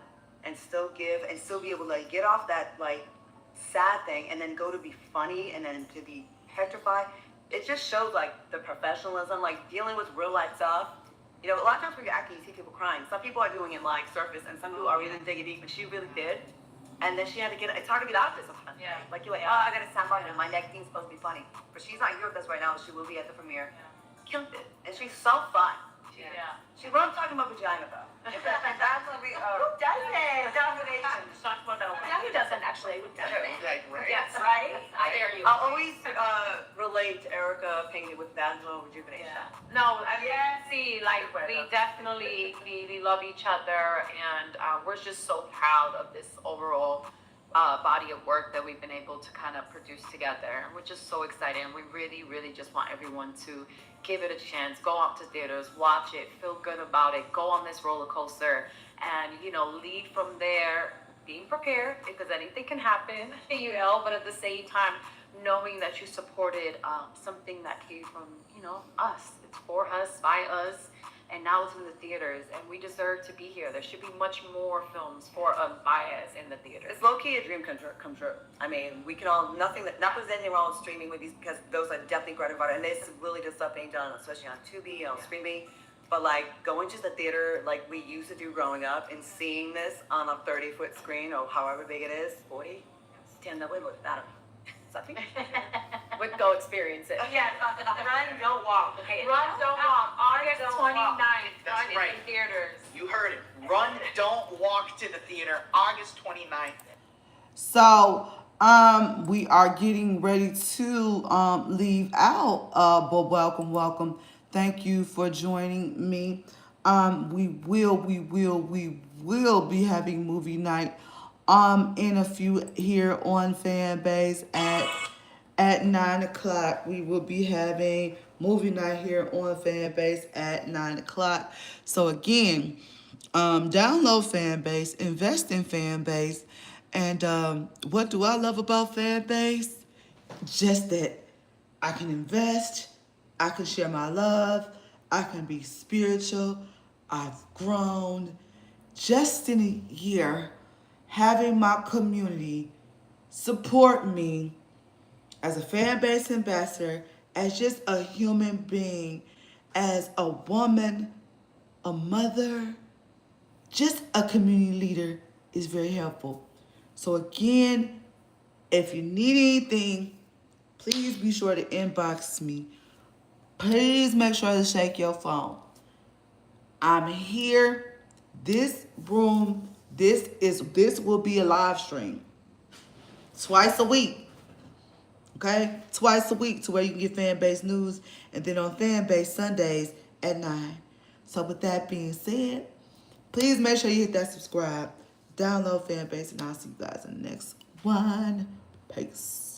and still give and still be able to like, get off that like sad thing and then go to be funny and then to be petrified, it just shows like the professionalism, like dealing with real life stuff. You know, a lot of times when you're acting, you see people crying. Some people are doing it like surface, and some people are really digging deep, but she really did. And then she had to it's hard to get out of it sometimes. Yeah. Like, you're like, oh, I gotta stand by her. My next thing's supposed to be funny. But she's not here with us right now. She will be at the premiere. Killed it, and she's so fun. Yeah. She's what I'm talking about, vagina though. That's what we who doesn't? Domination. Talk about that.
Yeah, who doesn't actually?
Right.
Yes, right. I dare you.
I'll always relate Erica Pinkett with vaginal rejuvenation.
Yeah. No, I mean, see, like, we definitely we love each other, and we're just so proud of this overall
body of work that we've been able to kind of produce together. And we're just so excited. And we really, really just want everyone to give it a chance, go out to theaters, watch it, feel good about it, go on this roller coaster, and, you know, leave from there being prepared because anything can happen, you know, but at the same time, knowing that you supported something that came from, you know, us. It's for us, by us, and now it's in the theaters, and we deserve to be here. There should be much more films for us, by us in the theaters.
It's low-key a dream come true. I mean, we can all, not there's anything wrong with streaming movies because those are definitely gratified, and this really just stuff being done, especially on Tubi, on streaming. But like going to the theater like we used to do growing up and seeing this on a 30-foot screen or however big it is, 40, stand up with that. Something.
Would go experience it.
Yeah, run, don't walk.
Okay.
Run, don't walk. August
Don't
29th,
walk. That's
run
right.
in theaters.
You heard it. Run, don't walk to the theater, August 29th.
So, we are getting ready to leave out. But welcome. Thank you for joining me. We will be having movie night in a few here on Fanbase at 9 o'clock. We will be having movie night here on Fanbase at 9 o'clock. So again, download Fanbase, invest in Fanbase, and what do I love about Fanbase? Just that I can invest, I can share my love, I can be spiritual. I've grown just in a year having my community support me as a Fanbase ambassador, as just a human being, as a woman, a mother, just a community leader is very helpful. So again, if you need anything, please be sure to inbox me. Please make sure to shake your phone. I'm here. This room, this will be a live stream. Twice a week. Okay? Twice a week to where you can get Fanbase news, and then on Fanbase Sundays at 9. So with that being said, please make sure you hit that subscribe, download Fanbase, and I'll see you guys in the next one. Peace.